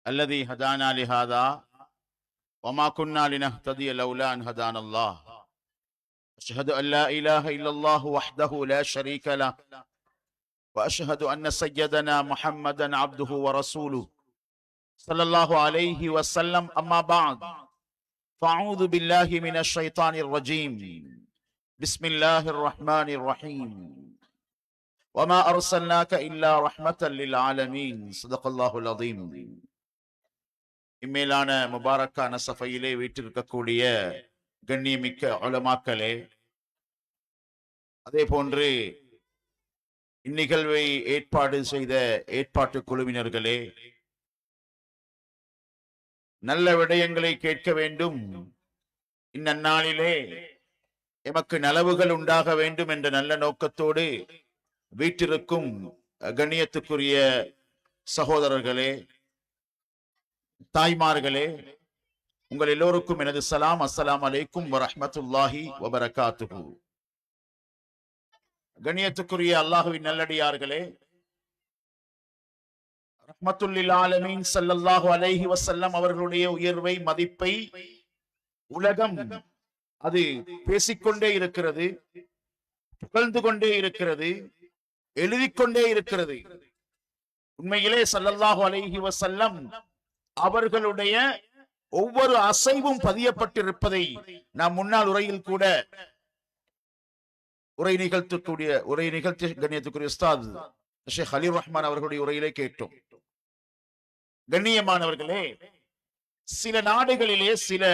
الذي هدانا لهذا وما كنا لنهتدي لولا أن هدانا الله أشهد أن لا إله إلا الله وحده لا شريك له وأشهد أن سيدنا محمدا عبده ورسوله صلى الله عليه وسلم. أما بعد فأعوذ بالله من الشيطان الرجيم. بسم الله الرحمن الرحيم. وما أرسلناك إلا رحمة للعالمين. صدق الله العظيم. இம்மேலான முபாரக்கான சபையிலே வீட்டிருக்கக்கூடிய கண்ணியமிக்க உலமாக்களே, அதே போன்று இந்நிகழ்வை ஏற்பாடு செய்த ஏற்பாட்டு குழுவினர்களே, நல்ல விடயங்களை கேட்க வேண்டும், இந்நன்னாளிலே எமக்கு நலவுகள் உண்டாக வேண்டும் என்ற நல்ல நோக்கத்தோடு வீட்டிற்கும் கண்ணியத்துக்குரிய சகோதரர்களே, தாய்மார்களே, உங்கள் எல்லோருக்கும் எனது சலாம். அஸ்ஸலாமு அலைக்கும் வரஹ்மத்துல்லாஹி வபரகாத்துஹு. கண்ணியத்துக்குரிய அல்லாஹுவின் நல்லடியார்களே, ரஹ்மத்துல்லில் ஆலமீன் ஸல்லல்லாஹு அலைஹி வஸல்லம் அவர்களுடைய உயர்வை மதிப்பை உலகம் அது பேசிக்கொண்டே இருக்கிறது, புகழ்ந்து கொண்டே இருக்கிறது, எழுதிக்கொண்டே இருக்கிறது. உண்மையிலே ஸல்லல்லாஹு அலைஹி வஸல்லம் அவர்களுடைய ஒவ்வொரு அசைவும் பதியப்பட்டிருப்பதை நாம் முன்னாள் உரையில் கூட உரை நிகழ்த்தி கண்ணியத்துக்குரிய உஸ்தாத் ஷேக் ஹலீல் ரஹ்மான் அவர்களுடைய உரையிலே கேட்டோம். கண்ணியமானவர்களே, சில நாடுகளிலே சில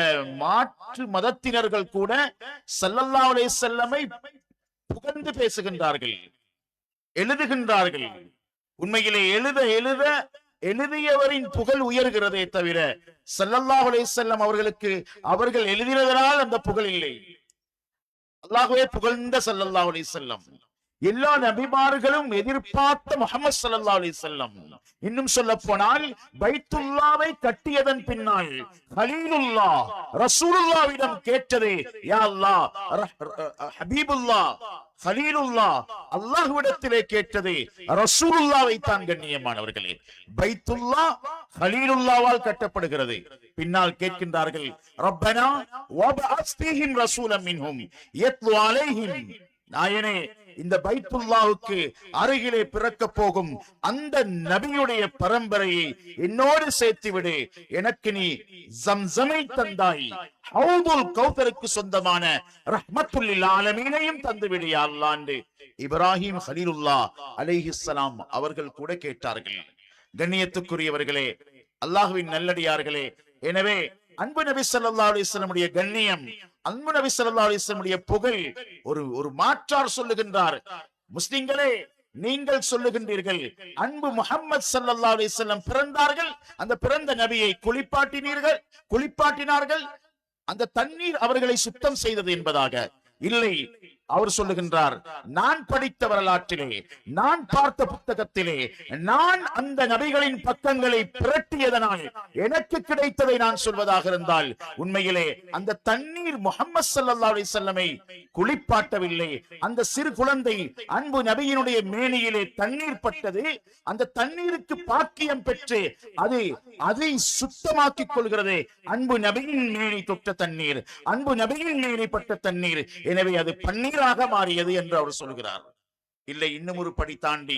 மாற்று மதத்தினர்கள் கூட ஸல்லல்லாஹு அலைஹி வஸல்லமை புகழ்ந்து பேசுகின்றார்கள், எழுதுகின்றார்கள். உண்மையிலே எழுதியவரின் புகழ் உயர்கிறதே தவிர ஸல்லல்லாஹு அலைஹி வஸல்லம் அவர்கள் எழுதினதனால் அந்த புகழ் இல்லை. அல்லாஹ்வே புகழ்ந்த ஸல்லல்லாஹு அலைஹி வஸல்லம், எல்லா நபிமார்களும் எதிர்பார்த்த முஹம்மது ஸல்லல்லாஹு அலைஹி வஸல்லம். இன்னும் சொல்ல போனால் பைத்துல்லாவை கட்டியதன் பின்னால் கலீலுல்லாஹ் ரசூலுல்லாஹ்விடம் கேட்டது, யா அல்லாஹ், ஹபீபுல்லாஹ் கலீலுல்லாஹ் அல்லாஹ்விடத்திலே கேட்டது ரசூலுல்லாஹ்வை தான். கண்ணியமானவர்களே, பைத்துல்லாஹ் கலீலுல்லாஹ்வால் கட்டப்படுகிறது. பின்னால் கேட்கின்றார்கள், ரப்பனா வபஅஸ் ஃபீஹிம் ரசூலம் மின்ஹும் யத்லு அலைஹிம். நாயனே, இந்த பைத்துல்லாஹுக்கு அருகிலே பிறக்க போகும் அந்த நபியுடைய பரம்பரையை என்னோடு சேர்த்து விடு. எனக்கு நீ ஜம்ஸமை தந்தாய், ஹவுதுல் கௌதருக்கு சொந்தமான ரஹ்மத்துல்லில் ஆலமீனையும் தந்துவிடு யா அல்லாஹ் என்று இப்ராஹிம் கலீலுல்லாஹ் அலைஹிஸ்ஸலாம் அவர்கள் கூட கேட்டார்கள். கண்ணியத்துக்குரியவர்களே, அல்லாஹ்வின் நல்லடியார்களே, எனவே அன்பு நபி ஸல்லல்லாஹு அலைஹி வஸல்லமுடைய கண்ணியம், அன்பு நபி ஸல்லல்லாஹு அலைஹி வஸல்லமுடைய புகழ் ஒரு மாற்றார் சொல்லுகின்றார். முஸ்லிம்களே, நீங்கள் சொல்லுகின்றீர்கள் அன்பு முஹம்மது ஸல்லல்லாஹு அலைஹி வஸல்லம் பிறந்தார்கள், அந்த பிறந்த நபியை குளிப்பாட்டினார்கள், அந்த தண்ணீர் அவர்களை சுத்தம் செய்தது என்பதாக. இல்லை, அவர் சொல்லுகின்றார், நான் படித்த வரலாற்றிலே, நான் பார்த்த புத்தகத்திலே, நான் அந்த நபிகளின் பக்கங்களை பிரட்டியதனால் எனக்கு கிடைத்ததை நான் சொல்வதாக இருந்தால், உண்மையிலே அந்த தண்ணீர் முஹம்மது ஸல்லல்லாஹு அலைஹி வஸல்லமை குளிப்பாட்டவில்லை. அந்த சிறு குழந்தை அன்பு நபியினுடைய மேனியிலே தண்ணீர் பட்டது, அந்த தண்ணீருக்கு பாக்கியம் பெற்று அதை சுத்தமாக்கிக் கொள்கிறது. அன்பு நபியின் மேனி தொட்ட தண்ணீர், அன்பு நபியின் மேனி பட்ட தண்ணீர், எனவே அது பன்னீராக மாறியது என்று அவர் சொல்கிறார். இல்லை, இன்னும் ஒரு படி தாண்டி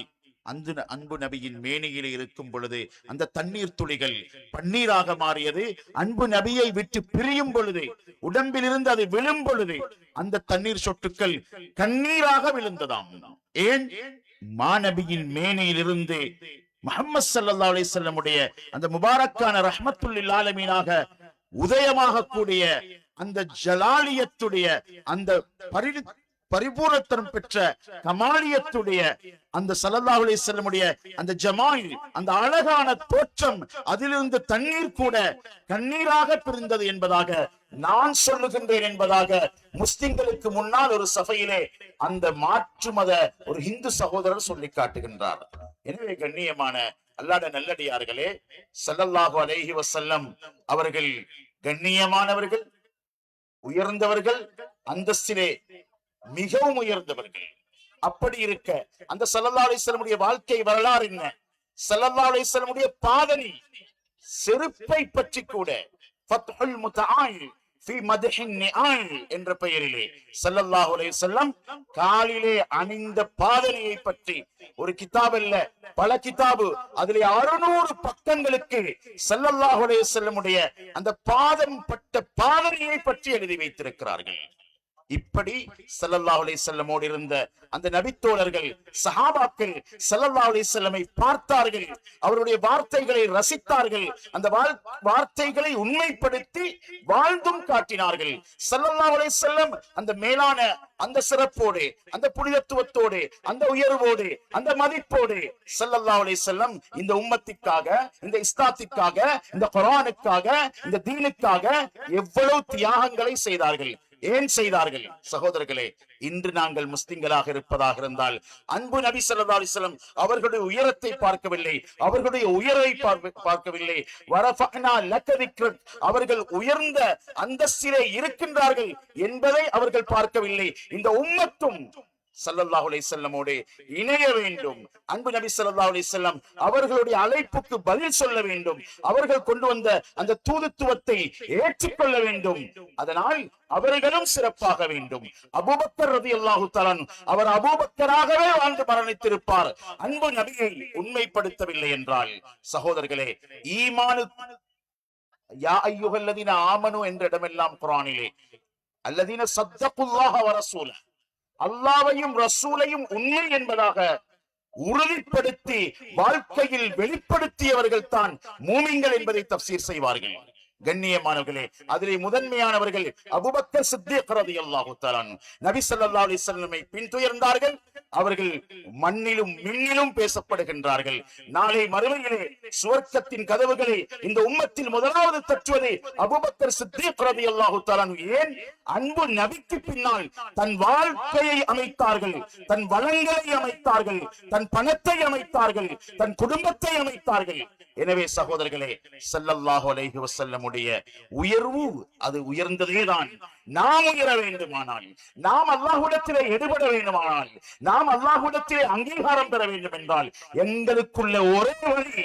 அந்த அன்பு நபியின் மேனியிலே இருக்கும் பொழுது அந்த தண்ணீர் துளிகள் பன்னீராக மாறியது. அன்பு நபியை விட்டு பிரியும் பொழுது, உடம்பில் இருந்து அது விழும் பொழுது அந்த தண்ணீர் சொட்டுக்கள் கண்ணீராக விழுந்ததாம். ஏன்? மாநபியின் மேனியிலிருந்து முஹம்மது ஸல்லல்லாஹு அலைஹி வஸல்லமுடைய அந்த முபாரக்கான ரஹ்மத்துல்லில் ஆலமீனாக உதயமாக கூடிய அந்த ஜலாலியத்துடைய அந்த பரிபூரணத்தனம் பெற்ற கமாலியத்துடைய அந்த ஸல்லல்லாஹு அலைஹி வஸல்லமுடைய அந்த ஜமால், அந்த அழகான தோற்றம், அதிலிருந்து தண்ணீர் கூட கண்ணீராக பிரிந்தது என்பதாக நான் சொல்லுகின்றேன் என்பதாக முஸ்லிம்களுக்கு முன்னால் ஒரு சபையிலே அந்த மாற்று மத ஒரு இந்து சகோதரர் சொல்லி காட்டுகின்றார். எனவே கண்ணியமான அல்லாஹ்வுடைய நல்லடியார்களே, ஸல்லல்லாஹு அலைஹி வஸல்லம் அவர்கள் கண்ணியமானவர்கள், உயர்ந்தவர்கள், அந்தஸ்திலே மிகவும் உயர்ந்தவர்கள். அப்படி இருக்க அந்த ஸல்லல்லாஹு அலைஹி வஸல்லமுடைய வாழ்க்கை வரலாறு என்ன, ஸல்லல்லாஹு அலைஹி வஸல்லமுடைய பாதணி, செருப்பை பற்றி கூட ஃபத்ஹுல் முத்தஆல் ஃபீ மத்ஹின் நிஆல் என்ற பெயரிலே ஸல்லல்லாஹு அலைஹி வஸல்லம் காலிலே அணிந்த பாதனையை பற்றி ஒரு கிதாப் அல்ல, பல கிதாபு, அதிலே 600 பக்கங்களுக்கு ஸல்லல்லாஹு அலைஹி வஸல்லமுடைய அந்த பாதம் பட்ட பாதனையை பற்றி எழுதி வைத்திருக்கிறார்கள். இப்படி ஸல்லல்லாஹு அலைஹி வஸல்லமோடு இருந்த அந்த நபித்தோழர்கள் சஹாபாக்கள் ஸல்லல்லாஹு அலைஹி வஸல்லமை பார்த்தார்கள், அவருடைய வார்த்தைகளை ரசித்தார்கள், அந்த வார்த்தைகளை உண்மைப்படுத்தி வாழ்ந்தும் காட்டினார்கள். ஸல்லல்லாஹு அலைஹி வஸல்லம் அந்த மேலான அந்த சிறப்போடு, அந்த புனிதத்துவத்தோடு, அந்த உயர்வோடு, அந்த மதிப்போடு ஸல்லல்லாஹு அலைஹி வஸல்லம் இந்த உம்மத்திற்காக, இந்த இஸ்லாத்திற்காக, இந்த குர்ஆனுக்காக, இந்த தீனுக்காக எவ்வளவு தியாகங்களை செய்தார்கள். ஏன் செய்தார்கள்? சகோதரர்களே, இன்று நாங்கள் முஸ்லிம்களாக இருப்பதாக இருந்தால் அன்பு நபி ஸல்லல்லாஹு அலைஹி வஸல்லம் அவர்களுடைய உயரத்தை பார்க்கவில்லை, அவர்களுடைய உயர்வை பார்க்கவில்லை. வரஃபஅனா லக திக்ரக், அவர்கள் உயர்ந்த அந்தஸ்திலே இருக்கின்றார்கள் என்பதை அவர்கள் பார்க்கவில்லை. இந்த உம்மத்தும் ஸல்லல்லாஹு அலைஹி வஸல்லமோடு இணைய வேண்டும். அன்பு நபி ஸல்லல்லாஹு அலைஹி வஸல்லம் அவர்களுடைய அழைப்புக்கு பதில் சொல்ல வேண்டும். அவர்கள் கொண்டு வந்த அந்த தூதுத்துவத்தை ஏற்றுக்கொள்ள வேண்டும். அதனால் அவர்களும் சிறப்பாக வேண்டும். அபூபக்கர் ரலியல்லாஹு தஆலா அவர் அபூபக்கராகவே வாழ்ந்து மரணித்திருப்பார். அன்பு நபியை உண்மைப்படுத்தவில்லை என்றால் சகோதரர்களே, ஈமானு யா அய்யுஹல்லதீன ஆமனு என்ற இடமெல்லாம் குர்ஆனிலே அல்லதீன ஸத்தகுல்லாஹ வ ரசூல, அல்லாஹ்வையும் ரசூலையும் உண்மை என்பதாக உறுதிப்படுத்தி வாழ்க்கையில் வெளிப்படுத்தியவர்கள் தான் மூமின்கள் என்பதை தஃசீர் செய்வார்கள். கண்ணியமானவர்களே, அதிலே முதன்மையானவர்கள் அபூபக்கர் சித்திக் ரலியல்லாஹு தஆலா நபி ஸல்லல்லாஹு அலைஹி வஸல்லமை பின்துயர்ந்தார்கள். அவர்கள் மண்ணிலும் மின்னிலும் பேசப்படுகின்றார்கள். நாளை மறுமையிலே சுவர்க்கத்தின் கதவுகளை இந்த உம்மத்தில் முதலாவது தட்டுவது அபூபக்கர் சித்திக் ரலியல்லாஹு தஆலா. ஏன்? அன்பு நபிக்கு பின்னால் தன் வாழ்க்கையை அமைத்தார்கள், தன் வளங்களை அமைத்தார்கள், தன் பணத்தை அமைத்தார்கள், தன் குடும்பத்தை அமைத்தார்கள். எனவே சகோதரர்களே, ஸல்லல்லாஹு அலைஹி வஸல்லம் உயர்வு அது உயர்ந்ததேதான். நாம் உயர வேண்டுமானால், நாம் அல்லாஹ்விடத்திலே எடுபட வேண்டுமானால், நாம் அல்லாஹ்விடத்திலே அங்கீகாரம் பெற வேண்டும் என்றால் எங்களுக்குள்ள ஒரே வழி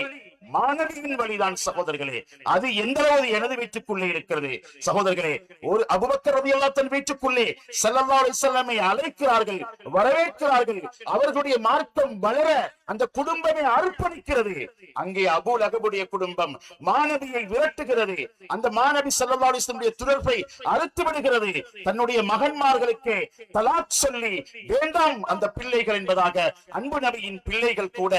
மாணவியின் வழிதான் சகோதரர்களே. அது எந்த அளவு எனது வீட்டுக்குள்ளே இருக்கிறது சகோதரர்களே. ஒரு அபூபக்கர் ரலியல்லாஹு தன் வீட்டுக்குள்ளே ஸல்லல்லாஹு அலைஹி வஸல்லமை அழைக்கிறார்கள், வரவேற்கிறார்கள். அவர்களுடைய மார்க்கம் வளர அந்த குடும்பமே அர்ப்பணிக்கிறது. அங்கே அபூ லஹபுடைய குடும்பம் மாணவியை விரட்டுகிறது. அந்த மாணவி ஸல்லல்லாஹு அலைஹி வஸல்லம் தொடர்பை அறுத்து விடுகிறது. தன்னுடைய மகன்மார்களுக்கு தலாக் சொல்லி வேண்டாம் அந்த பிள்ளைகள் என்பதாக அன்பு நபியின் பிள்ளைகள் கூட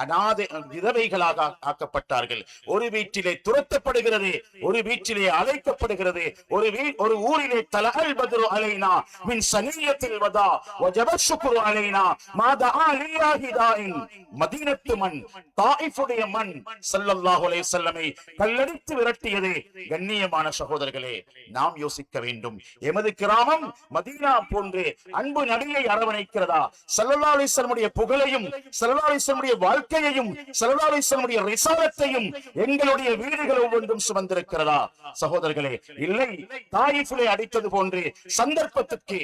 அநாதை விதவைகளாக ஆக்கப்பட்டார்கள். ஒரு வீட்டிலே துரத்தப்படுகிறது, ஒரு வீட்டிலே அழைக்கப்படுகிறது. ஒரு ஊரிலே தலஅல் பத்ரு அலைனா மின் சனியத்தில் வதா வஜப ஷுக்ரு அலைனா மாதா லில்லாஹி தாயின். மதீனத்து மண், தாயிஃபுடைய மண் ஸல்லல்லாஹு அலைஹி வஸல்லமை கல்லடித்து விரட்டியது. கண்ணியமான சகோதரர்களே, நாம் யோசிக்க வேண்டும். எமது கிராமம் மதீனா போன்று அன்பு நபியை அரவணைக்கிறதா? ஸல்லல்லாஹு அலைஹி வஸல்லமுடைய புகழையும், ஸல்லல்லாஹு அலைஹி வஸல்லமுடைய வாழ்க்கையையும், ஸல்லல்லாஹு அலைஹி வஸல்லமுடைய ரிசாலத்தையும் எங்களுடைய வீடுகள் ஒவ்வொன்றும் சுமந்திருக்கிறதா? சகோதரர்களே, இல்லை. தாயிஃபிலே அடித்தது போன்று சந்தர்ப்பத்துக்கு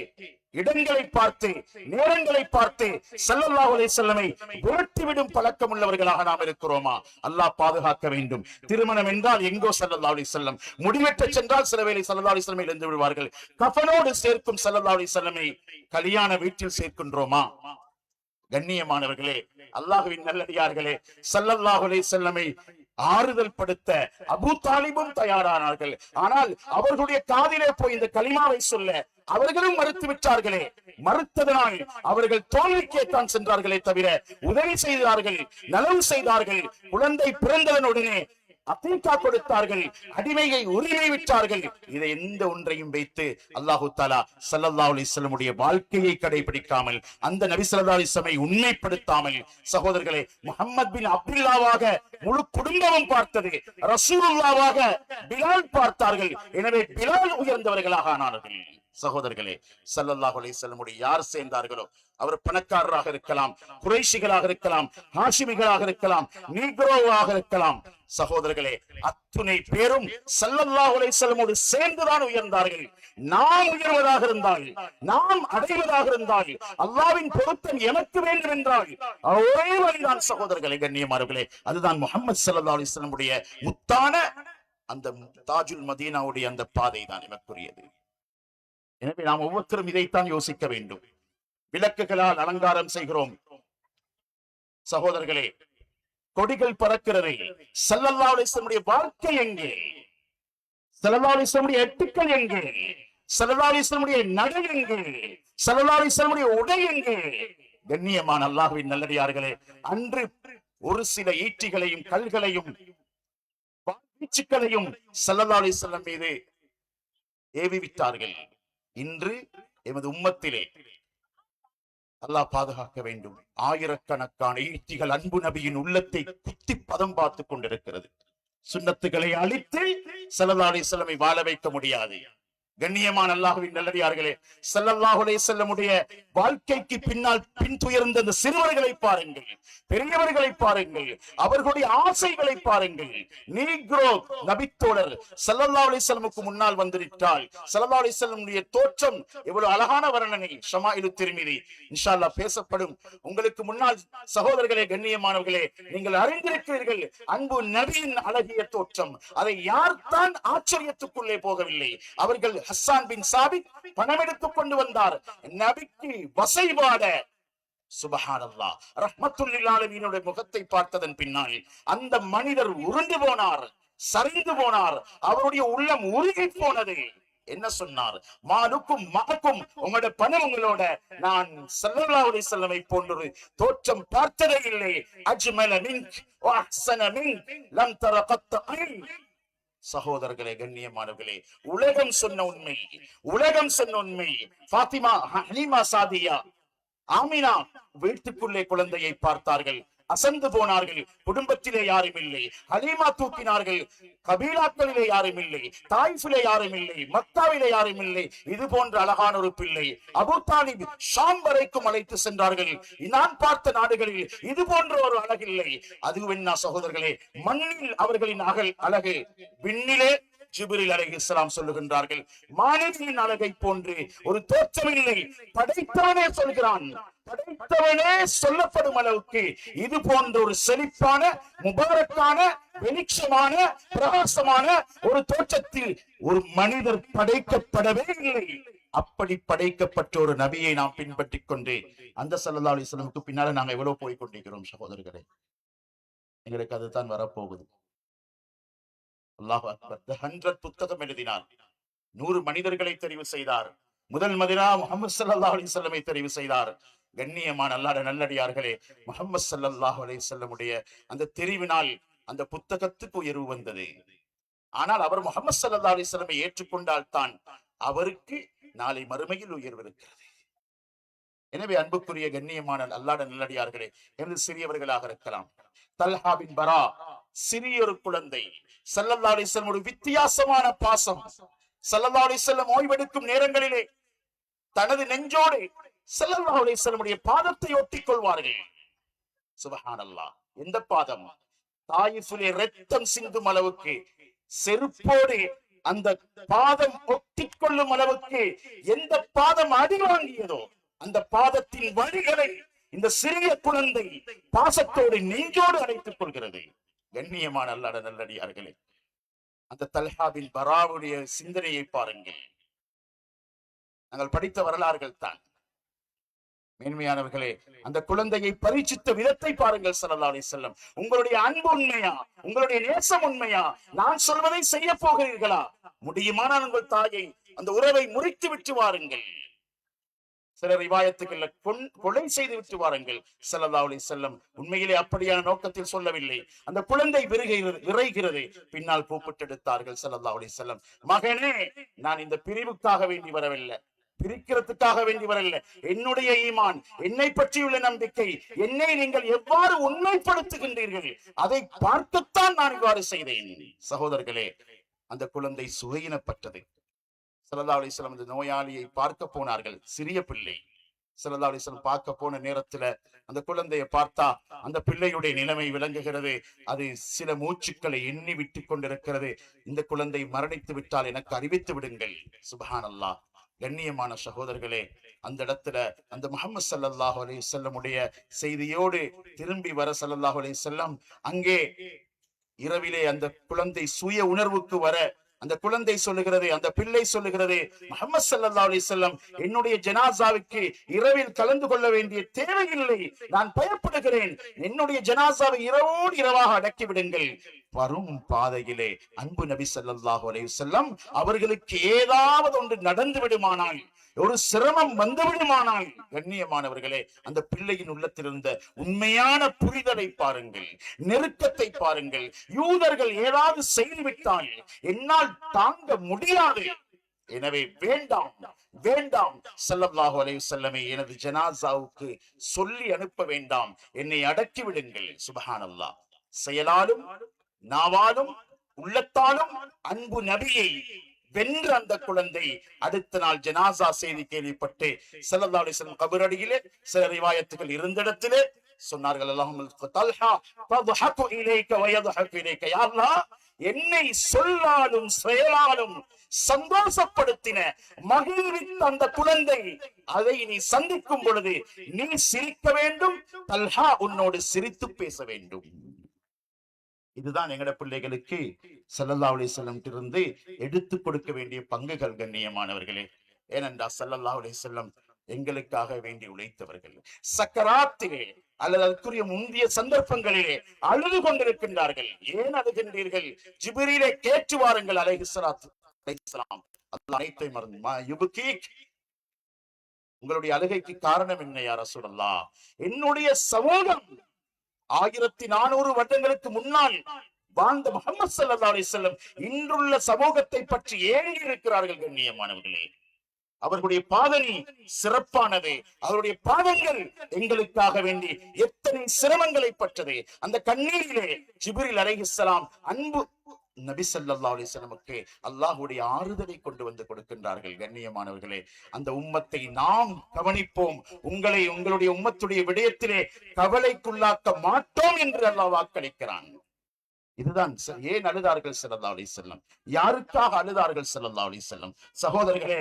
இடங்களை பார்த்து, நேரங்களை பார்த்து ஸல்லல்லாஹு அலைஹி வஸல்லமை விரட்டிவிடும் பழக்கம் உள்ளவர்களாக நாம் இருக்கிறோமா? அல்லாஹ் பாதுகாக்க வேண்டும். திருமணம் என்றால் எங்கோ ஸல்லல்லாஹு அலைஹி வஸல்லம், முடிவெட்ட சென்றால் சில வேளை ஸல்லல்லாஹு அலைஹி வஸல்லம் இழந்து விடுவார்கள். கஃபனோடு சேர்க்கும் ஸல்லல்லாஹு அலைஹி வஸல்லமை கல்யாண வீட்டில் சேர்க்கின்றோமா? கண்ணியமானவர்களே, அல்லாஹ்வின் நல்லடியார்களே, ஸல்லல்லாஹு அலைஹி வஸல்லமை ஆறுதல் படுத்த அபூ தாலிபும் தயாரானார்கள். ஆனால் அவர்களுடைய காதிலே போய் இந்த கலிமாவை சொல்ல அவர்களும் மறுத்து விட்டார்களே. மறுத்ததனால் அவர்கள் தோல்விக்கேத்தான் சென்றார்களே தவிர உதவி செய்தார்கள், நலவு செய்தார்கள். குழந்தை பிறந்ததனுடனே அத்தீகா கொடுத்தார்கள், அடிமையை உரிமை விட்டார்கள். இதை எந்த ஒன்றையும் வைத்து அல்லாஹு தஆலா ஸல்லல்லாஹு அலைஹி வஸல்லமுடைய வாழ்க்கையை கடைபிடிக்காமல், அந்த நபி ஸல்லல்லாஹு அலைஹி வஸல்லம் உண்மைப்படுத்தாமல், சகோதரர்களே, முஹம்மது பின் அப்துல்லாவாக முழு குடும்பமும் பார்த்தது, ரசூலுல்லாவாக பிலால் பார்த்தார்கள். எனவே பிலால் உயர்ந்தவர்களாக ஆனார்கள். சகோதரர்களே, ஸல்லல்லாஹு அலைஹி வஸல்லம் யார் சேர்ந்தார்களோ அவர் பணக்காரராக இருக்கலாம், குறைஷிகளாக இருக்கலாம், ஹாஷிமிகளாக இருக்கலாம், நீக்ரோவாக இருக்கலாம். சகோதரர்களே, அத்துணை பேரும் ஸல்லல்லாஹு அலைஹி வஸல்லம் சேர்ந்துதான் உயர்ந்தார்கள். நாம் உயர்வதாக இருந்தால், நாம் அடைவதாக இருந்தால், அல்லாஹ்வின் பொருத்தம் எனக்கு வேண்டும் என்றால் ஒரே வழிதான் சகோதரர்களே, கண்ணியமானவர்களே, அதுதான் முஹம்மது ஸல்லல்லாஹு அலைஹி வஸல்லம் முத்தான அந்த தாஜுல் மதீனாவுடைய அந்த பாதை தான் நமக்குரியது. எனவே நாம் ஒவ்வொருத்தரும் இதைத்தான் யோசிக்க வேண்டும். விளக்குகளால் அலங்காரம் செய்கிறோம் சகோதரர்களே, கொடிகள் பறக்கிறது. ஸல்லல்லாஹு அலைஹி வஸல்லம் வாழ்க்கை எங்கே? ஸல்லல்லாஹு அலைஹி வஸல்லம் எட்டுக்கள் எங்கே? ஸல்லல்லாஹு அலைஹி வஸல்லம் நடை எங்கே? ஸல்லல்லாஹு அலைஹி வஸல்லம் உடை எங்கே? கண்ணியமான அல்லாஹ்வின் நல்லடியார்களே, அன்று ஒரு சில ஈட்டிகளையும் கல்களையும் வீச்சுக்களையும் ஸல்லல்லாஹு அலைஹி வஸல்லம் மீது ஏவி விட்டார்கள். இன்று எமது உம்மத்திலே அல்லாஹ் பாதுகாக்க வேண்டும், ஆயிரக்கணக்கான ஈட்டிகள் அன்பு நபியின் உள்ளத்தை குத்தி பதம் பார்த்து கொண்டிருக்கிறது. சுன்னத்துகளை அழித்து ஸல்லல்லாஹு அலைஹி வஸல்லம் வாழ வைக்க முடியாது. கண்ணியமான அல்லாஹ்வின் நல்லடியார்களே, ஸல்லல்லாஹு அலைஹி வஸல்லம் வாழ்க்கைக்கு பின்னால் பின்துயர்ந்த அந்த சிறுவர்களை பாருங்கள், பெரியவர்களை பாருங்கள், அவர்களுடைய ஆசைகளை பாருங்கள். நீக்ரோ நபித்தோழர் ஸல்லல்லாஹு அலைஹி வஸல்லமுக்கு முன்னால் வந்திருந்தால் ஸல்லல்லாஹு அலைஹி வஸல்லமுடைய தோற்றம் எவ்வளவு அழகான வர்ணனை ஷமாயிலு திர்மிதி இன்ஷா அல்லாஹ் பேசப்படும். உங்களுக்கு முன்னால் சகோதரர்களே, கண்ணியமானவர்களே, நீங்கள் அறிந்திருக்கிறீர்கள் அன்பு நபியின் அழகிய தோற்றம். அதை யார் தான் ஆச்சரியத்துக்குள்ளே போகவில்லை? அவர்கள் ஹஸ்ஸான் பின் சாபித் பணம் எடுத்துக் கொண்டு வந்தார், நபிக்கு வசைபாட. சுப்ஹானல்லாஹ், ரஹ்மத்துல் லில் ஆலமீனுடைய முகத்தை பார்த்ததன் பின்னால் அந்த மனிதர் உருண்டு போனார், சரிந்து போனார், அவருடைய உள்ளம் உருகி போனது. என்ன சொன்னார்? மாலுக்கும் மகக்கும், உங்களோட பணம் உங்களோட, நான் ஸல்லல்லாஹு அலைஹி வஸல்லம் போன்ற தோற்றம் பார்த்ததே இல்லை. அஜ்மல மின்க் வ அஹ்ஸன மின்க் லம் தர கத் ஐன். சகோதரர்களே, கண்ணியமானவர்களே, உலகம் சொன்ன உண்மை, உலகம் சொன்ன உண்மை. ஃபாத்திமா, ஹலீமா சாதியா, ஆமினா வீட்டுக்குள்ளே குழந்தையை பார்த்தார்கள், அசந்து போனார்கள். குடும்பத்திலே யாரும் இல்லை. ஹலீமா தூக்கினார்கள். கபீலாக்களிலே யாரும் இல்லை, தாயிஃபிலே யாரும் இல்லை, மக்காவிலே யாரும் இல்லை. இது போன்ற அழகான ஒரு பிள்ளை அபூ தாலிப் ஷாம் வரைக்கும் அழைத்து சென்றார்கள். நான் பார்த்த நாடுகளில் இது போன்ற ஒரு அழகில்லை. அதுவென்னா சகோதரர்களே, மண்ணில் அவர்களின் அழகு, விண்ணிலே ஜிப்ரீல் அலைஹிஸ்ஸலாம் சொல்லுகின்றார்கள், மானவியின் அழகை போன்று ஒரு தோற்றமில்லை. படைத்தவனே சொல்கிறான், படைத்தவனே சொல்லப்படும் அளவுக்கு இது போன்ற ஒரு செழிப்பான, முபாரக்கான, வெளிச்சமான, பிரகாசமான ஒரு தோற்றத்தில் ஒரு மனிதர் படைக்கப்படவே இல்லை. அப்படி படைக்கப்பட்ட ஒரு நபியை நாம் பின்பற்றிக் கொண்டு அந்த ஸல்லல்லாஹு அலைஹி வஸல்லம் பின்னால நாங்க எவ்வளவு போய் கொண்டிருக்கிறோம் சகோதரர்களே. எங்களுக்கு அதுதான் வரப்போகுது. அல்லாஹ் அக்பர். 100 புத்தகம் எழுதினார், 100 மனிதர்களை தெரிவு செய்தார். முதல் மதினா முஹம்மது ஸல்லல்லாஹு அலைஹி வஸல்லம் தெரிவு செய்தார். கண்ணியமான அல்லாஹ்வுடைய நல்லடியார்களே, முஹம்மது ஸல்லல்லாஹு அலைஹி வஸல்லம் அந்த தெரிவினால் அந்த புத்தகத்துக்கு உயர்வு வந்தது. ஆனால் அவர் முஹம்மது ஸல்லல்லாஹு அலைஹி வஸல்லம் ஏற்றுக்கொண்டால் தான் அவருக்கு நாளை மறுமையில் உயர்வு இருக்கிறது. எனவே அன்புக்குரிய கண்ணியமான அல்லாஹ்வுடைய நல்லடியார்களே, எனது சிறியவர்களாக இருக்கலாம், தல்ஹா பின் பரா சிறிய ஒரு குழந்தை, ஸல்லல்லாஹு அலைஹி வஸல்லம் வித்தியாசமான பாசம். ஸல்லல்லாஹு அலைஹி வஸல்லம் ஓய்வெடுக்கும் நேரங்களிலே தனது நெஞ்சோடு ஸல்லல்லாஹு அலைஹி வஸல்லம் பாதத்தை ஒட்டிக் கொள்வார்கள். சுப்ஹானல்லாஹ், எந்த பாதம்? தாயிஃபிலே ரத்தம் சிந்தும் அளவுக்கு செருப்போடு அந்த பாதம் ஒட்டிக் கொள்ளும் அளவுக்கு எந்த பாதம் அடி வாங்கியதோ அந்த பாதத்தின் வழிகளை இந்த சிறிய குழந்தை பாசத்தோடு நெஞ்சோடு அழைத்துக் கொள்கிறது. கண்ணியமான அல்லாஹ்வுடைய நல்லடியார்களே, அந்த தல்ஹா பின் பராவுடைய சிந்தனையை பாருங்கள். நாங்கள் படித்த வரலாறுகள் தான். மேன்மையானவர்களே, அந்த குழந்தையை பரீட்சித்த விதத்தை பாருங்கள். ஸல்லல்லாஹு அலைஹி வஸல்லம், உங்களுடைய அன்பு உண்மையா? உங்களுடைய நேசம் உண்மையா? நான் சொல்வதை செய்ய போகிறீர்களா? முடியுமானால் உங்கள் தாயை, அந்த உறவை முறித்து விட்டு வாருங்கள். சில ரிவாயத்துக்கள் கொலை செய்து விட்டு வாருங்கள். ஸல்லல்லாஹு அலைஹி வஸல்லம் உண்மையிலே அப்படியான நோக்கத்தில் சொல்லவில்லை. அந்த குழந்தை விரைகிறது, பின்னால் கூப்பிட்டெடுத்தார்கள் ஸல்லல்லாஹு அலைஹி வஸல்லம். மகனே, நான் இந்த பிரிவுக்காக வேண்டி வரவில்லை, பிரிக்கிறதுக்காக வேண்டி வரல. என்னுடைய ஈமான், என்னை பற்றியுள்ள நம்பிக்கை, என்னை நீங்கள் எவ்வாறு உண்மைப்படுத்துகின்றீர்கள் அதை பார்க்கத்தான் நான் இவ்வாறு செய்தேன். சகோதரர்களே, அந்த குழந்தை சுகையினப்பட்டது. ஸல்லல்லாஹு அலைஹி வஸல்லம் அந்த நோயாளியை பார்க்க போனார்கள். சிறிய பிள்ளை. ஸல்லல்லாஹு அலைஹி வஸல்லம் பார்க்க போன நேரத்துல அந்த குழந்தையை பார்த்தா அந்த பிள்ளையுடைய நிலைமை விளங்குகிறது. அது சில மூச்சுக்களை எண்ணி விட்டு கொண்டிருக்கிறது. இந்த குழந்தை மரணித்து விட்டால் எனக்கு அறிவித்து விடுங்கள். சுப்ஹானல்லாஹ். கண்ணியமான சகோதரர்களே, அந்த இடத்துல அந்த முஹம்மது ஸல்லல்லாஹு அலைஹி வஸல்லம் உடைய செய்தியோடு திரும்பி வர ஸல்லல்லாஹு அலைஹி வஸல்லம் அங்கே இரவிலே அந்த குழந்தை சுய உணர்வுக்கு வர அந்த குழந்தை சொல்லுகிறது, அந்த பிள்ளை சொல்லுகிறது, முஹம்மது ஸல்லல்லாஹு அலைஹி வஸல்லம் என்னுடைய ஜனாசாவுக்கு இரவில் கலந்து கொள்ள வேண்டிய தேவையில்லை, நான் பயப்படுகிறேன், என்னுடைய ஜனாசாவை இரவோடு இரவாக அடக்கி விடுங்கள். வரும் பாதையிலே அன்பு நபி ஸல்லல்லாஹு அலைஹி வஸல்லம் அவர்களுக்கு ஏதாவது ஒன்று நடந்து விடுமானால், ஒரு சிரமம் வந்து விடுமானால், கண்ணியமானவர்களே, அந்த பிள்ளையின் உள்ளத்தில் இருந்த உண்மையான புரிதலை பாருங்கள், நெருக்கத்தை பாருங்கள். யூதர்கள் ஏதாவது செய்துவிட்டால் என்னால் தாங்க முடியாது, எனவே வேண்டாம் வேண்டாம் ஸல்லல்லாஹு அலைஹி வஸல்லமே, எனது ஜனாசாவுக்கு சொல்லி அனுப்ப வேண்டாம், என்னை அடக்கி விடுங்கள். சுப்ஹானல்லாஹ். செயலாலும் நாவாலும் உள்ளத்தாலும் அன்பு நபியை வென்ற அந்த குழந்தை அடுத்த நாள் ஜனாசா செய்தி கேள்விப்பட்டு ஸல்லல்லாஹு அலைஹி வஸல்லம் கபரடியிலே சில ரிவாயத்துகள் இருந்த இடத்திலே சொன்னார்கள், அல்லாஹும்ம தல்ஹா தத்ஹகு இலைக வ யத்ஹகு இலைக. யா அல்லாஹ், என்னை சொல்லாலும் செயலாலும் சந்தோஷப்படுத்தின மகிழ்வித்த அந்த குழந்தை, அதை நீ சந்திக்கும் பொழுது நீ சிரிக்க வேண்டும், தல்ஹா உன்னோடு சிரித்து பேச வேண்டும். இதுதான் எங்கட பிள்ளைகளுக்கு ஸல்லல்லாஹு அலைஹி வஸல்லம் இருந்து எடுத்து கொடுக்க வேண்டிய பங்குகள். கண்ணியமானவர்களே, ஏனென்றால் ஸல்லல்லாஹு அலைஹி வஸல்லம் எங்களுக்காக வேண்டி உழைத்தவர்கள். சக்கராத்திலே அல்லது அதற்குரிய முந்தைய சந்தர்ப்பங்களிலே அழுது கொண்டிருக்கின்றார்கள். ஏன் அழுகின்றீர்கள்? ஜிப்ரீலை கேட்டு வாருங்கள் அலைஹிஸ்ஸலாத்து வஸ்ஸலாம். அல்லாஹ் அனைத்தை மறந்து யுபகீக், உங்களுடைய அழுகைக்கு காரணம் என்ன யா ரசூலல்லாஹ்? என்னுடைய சமூகம் 1400 வருடங்களுக்கு முன்னால் வாழ்ந்த முஹம்மது ஸல்லல்லாஹு அலைஹி வஸல்லம் இன்றுள்ள சமூகத்தை பற்றி ஏங்கி இருக்கிறார்கள். கண்ணியமானவர்களே, அவர்களுடைய பாதணி சிறப்பானது, அவருடைய பாதங்கள் எங்களுக்காக வேண்டி எத்தனை சிரமங்களை பட்டது. அந்த கண்ணீரிலே ஜிப்ரீல் அலைஹிஸ்ஸலாம் அன்பு நபி ஸல்லல்லாஹு அலைஹி வஸல்லமுக்கு அல்லாஹ்வுடைய ஆறுதலை கொண்டு வந்து கொடுக்கின்றார்கள். கண்ணியமானவர்களே, அந்த உம்மத்தை நாம் கவனிப்போம், உங்களை உங்களுடைய உம்மத்துடைய விடயத்திலே கவலைக்குள்ளாக்க மாட்டோம் என்று அல்லாஹ் வாக்களிக்கிறான். இதுதான் ஏன் அழுதார்கள் ஸல்லல்லாஹு அலைஹி வஸல்லம், யாருக்காக அழுதார்கள் ஸல்லல்லாஹு அலைஹி வஸல்லம்? சகோதரர்களே,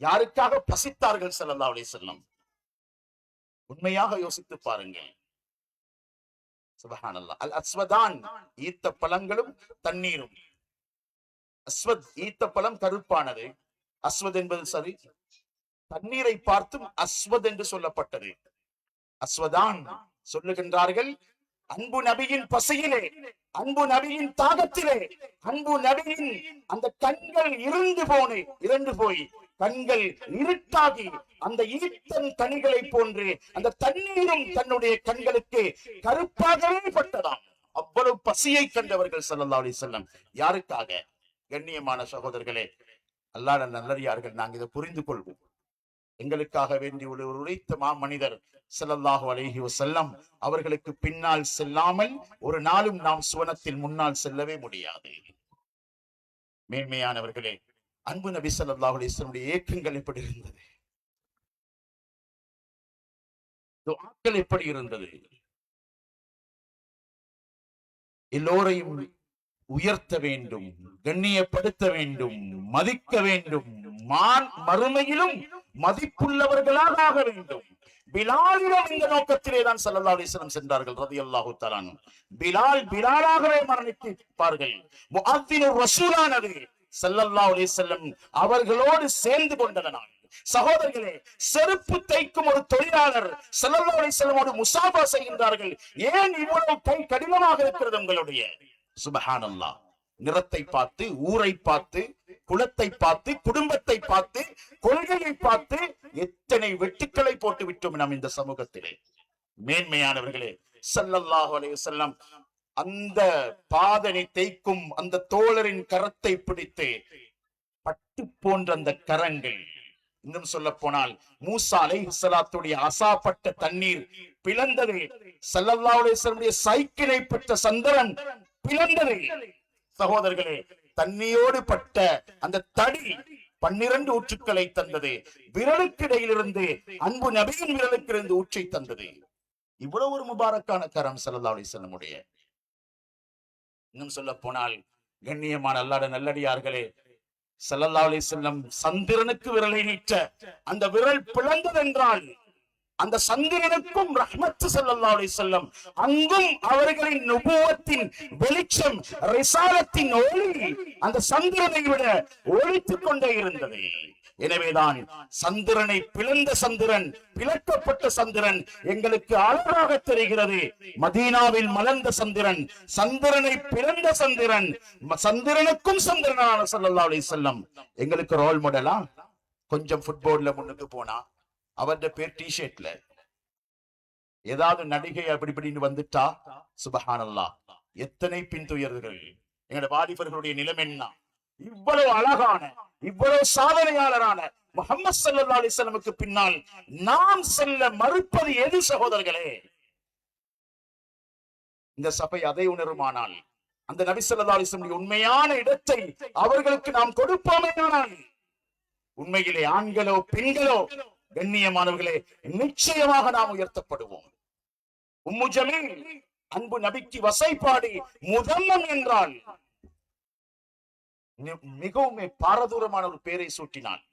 யாருக்காக பசித்தார்கள் ஸல்லல்லாஹு அலைஹி வஸல்லம்? உண்மையாக யோசித்து பாருங்கள். சுப்ஹானல்லாஹ். அல் அஸ்வதான், ஈத்த பழங்களும் தண்ணீரும். அஸ்வத், ஈத்த பழம் கருப்பானது, அஸ்வத் என்பது சரி, தண்ணீரை பார்த்தும் அஸ்வத் என்று சொல்லப்பட்டது. அஸ்வதான் சொல்லுகின்றார்கள், அன்பு நபியின் பசியிலே, அன்பு நபியின் தாகத்திலே, அன்பு நபியின் அந்த கண்கள் இறந்து போய் கண்கள் இருட்டாகி அந்த ஈத்தன் கனிகளை போன்று அந்த தண்ணீரும் தன்னுடைய கண்களுக்கு கருப்பாகவே பட்டதாம். அவ்வளவு பசியை கண்டவர்கள் ஸல்லல்லாஹு அலைஹி வஸல்லம். யாருக்காக? கண்ணியமான சகோதரர்களே, அல்லாஹ்வின் நல்லடியார்கள், நாங்கள் இதை புரிந்து கொள்வோம். எங்களுக்காக வேண்டி ஒரு உழைத்த மாமனிதர் ஸல்லல்லாஹு அலைஹி வஸல்லம் அவர்களுக்கு பின்னால் செல்லாமல் ஒரு நாளும் நாம் சுவனத்தில் முன்னால் செல்லவே முடியாது. மேன்மையானவர்களே, அன்பு நபி ஸல்லல்லாஹு அலைஹி வஸல்லம் ஏக்கங்கள் எப்படி இருந்தது, துஆக்கள் எப்படி இருந்தது. எல்லோரையும் உயர்த்த வேண்டும், கண்ணியப்படுத்த வேண்டும், மதிக்க வேண்டும், மறுமையிலும் மதிப்புள்ளவர்களாக ஆக வேண்டும். பிலாலிடம் இந்த நோக்கத்திலே தான் ஸல்லல்லாஹு அலைஹி வஸல்லம் சென்றார்கள் ரலியல்லாஹு தஆலா அன்ஹு. பிலாலாகவே மரணிப்பார்கள். முஅத்தினுர் ரசூலானது ஸல்லல்லாஹு அலைஹி வஸல்லம் அவர்களோடு சேர்ந்து கொண்டதனால், சகோதரர்களே, செருப்பு தைக்கும் ஒரு தொழிலாளர் ஸல்லல்லாஹு அலைஹி வஸல்லமோடு முஸாபா செய்கின்றார்கள். ஏன் இவ்வளவு கை கடினமாக இருக்கிறது உங்களுடைய? சுப்ஹானல்லாஹ். நிறத்தை பார்த்து, ஊரை பார்த்து, குலத்தை பார்த்து, குடும்பத்தை பார்த்து, கொள்கையை பார்த்து எத்தனை வெட்டுக்களை போட்டு விட்டோம் நாம் இந்த சமூகத்திலே. மேன்மையானவர்களே, ஸல்லல்லாஹு அலைஹி வஸல்லம் அந்த பாதனை தேய்க்கும் அந்த தோழரின் கரத்தை பிடித்து, பட்டு போன்ற அந்த கரங்கள், இன்னும் சொல்ல போனால் மூசா அலைஹிஸ்ஸலாத்துடைய அசாப்பட்ட தண்ணீர் பிளந்தது. ஸல்லல்லாஹு அலைஹி வஸல்லம் சைக்கிளை பெற்ற சந்திரன் பிளந்தது. சகோதரர்களே, தண்ணியோடு பட்ட அந்த தடி 12 ஊற்றுக்களை தந்தது. விரலுக்கு இடையிலிருந்து அன்பு நபியின் விரலுக்கு இருந்து ஊற்றை தந்தது. இவ்வளவு ஒரு முபாரக்கான கரம் ஸல்லல்லாஹு அலைஹி வஸல்லம் உடைய. இன்னும் சொல்ல போனால் கண்ணியமான அல்லாஹ்வுடைய நல்லடியார்களே, ஸல்லல்லாஹு அலைஹி வஸல்லம் சந்திரனுக்கு விரலை நீட்ட அந்த விரல் பிளந்ததென்றால் அந்த சந்திரனுக்கும் ரஹ்மத்து ஸல்லல்லாஹு அலைஹி வஸல்லம், அங்கும் அவர்களின் நுபுவத்தின் வெளிச்சம், ரிசாலத்தின் ஒளி அந்த சந்திரனை விட ஒளித்துக் கொண்டே இருந்தது. எனவேதான் சந்திரனை பிளந்த சந்திரன், பிளக்கப்பட்ட சந்திரன் எங்களுக்கு அழகாக தெரிகிறது. மதீனாவில் மலர்ந்த சந்திரன், சந்திரனை பிளந்த சந்திரன், சந்திரனுக்கும் சந்திரனான ஸல்லல்லாஹு அலைஹி வஸல்லம் எங்களுக்கு ரோல் மாடலா. கொஞ்சம் ஃபுட்பால்ல முன்னுக்கு போனா அவருடைய பேர் டி-ஷர்ட்ல ஏதாவது நடிகை அப்படி வந்துட்டா சுபஹானல்லாஹ், எத்தனை பின்துயர்கள். எங்களோட வாலிபர்களுடைய நிலைமை என்ன? இவ்வளவு அழகான, இவ்வளவு சாதனையாளரான முஹம்மது ஸல்லல்லாஹு அலைஹி வஸல்லமுக்கு பின்னால் நாம் செல்ல மறுப்பது எது சகோதரர்களே? இந்த சபை அதை உணருமானால், அந்த நபி ஸல்லல்லாஹு அலைஹி வஸல்லம் உண்மையான இடத்தை அவர்களுக்கு நாம் கொடுப்போமேயானால், உண்மையிலே ஆண்களோ பெண்களோ கண்ணியமானவர்களே நிச்சயமாக நாம் உயர்த்தப்படுவோம். உம்மு ஜமீல் அன்பு நபிக்கு வசைப்பாடி முதல்லம் என்றால் மிகவும் பாரதூரமான ஒரு பேரை சூட்டினான்.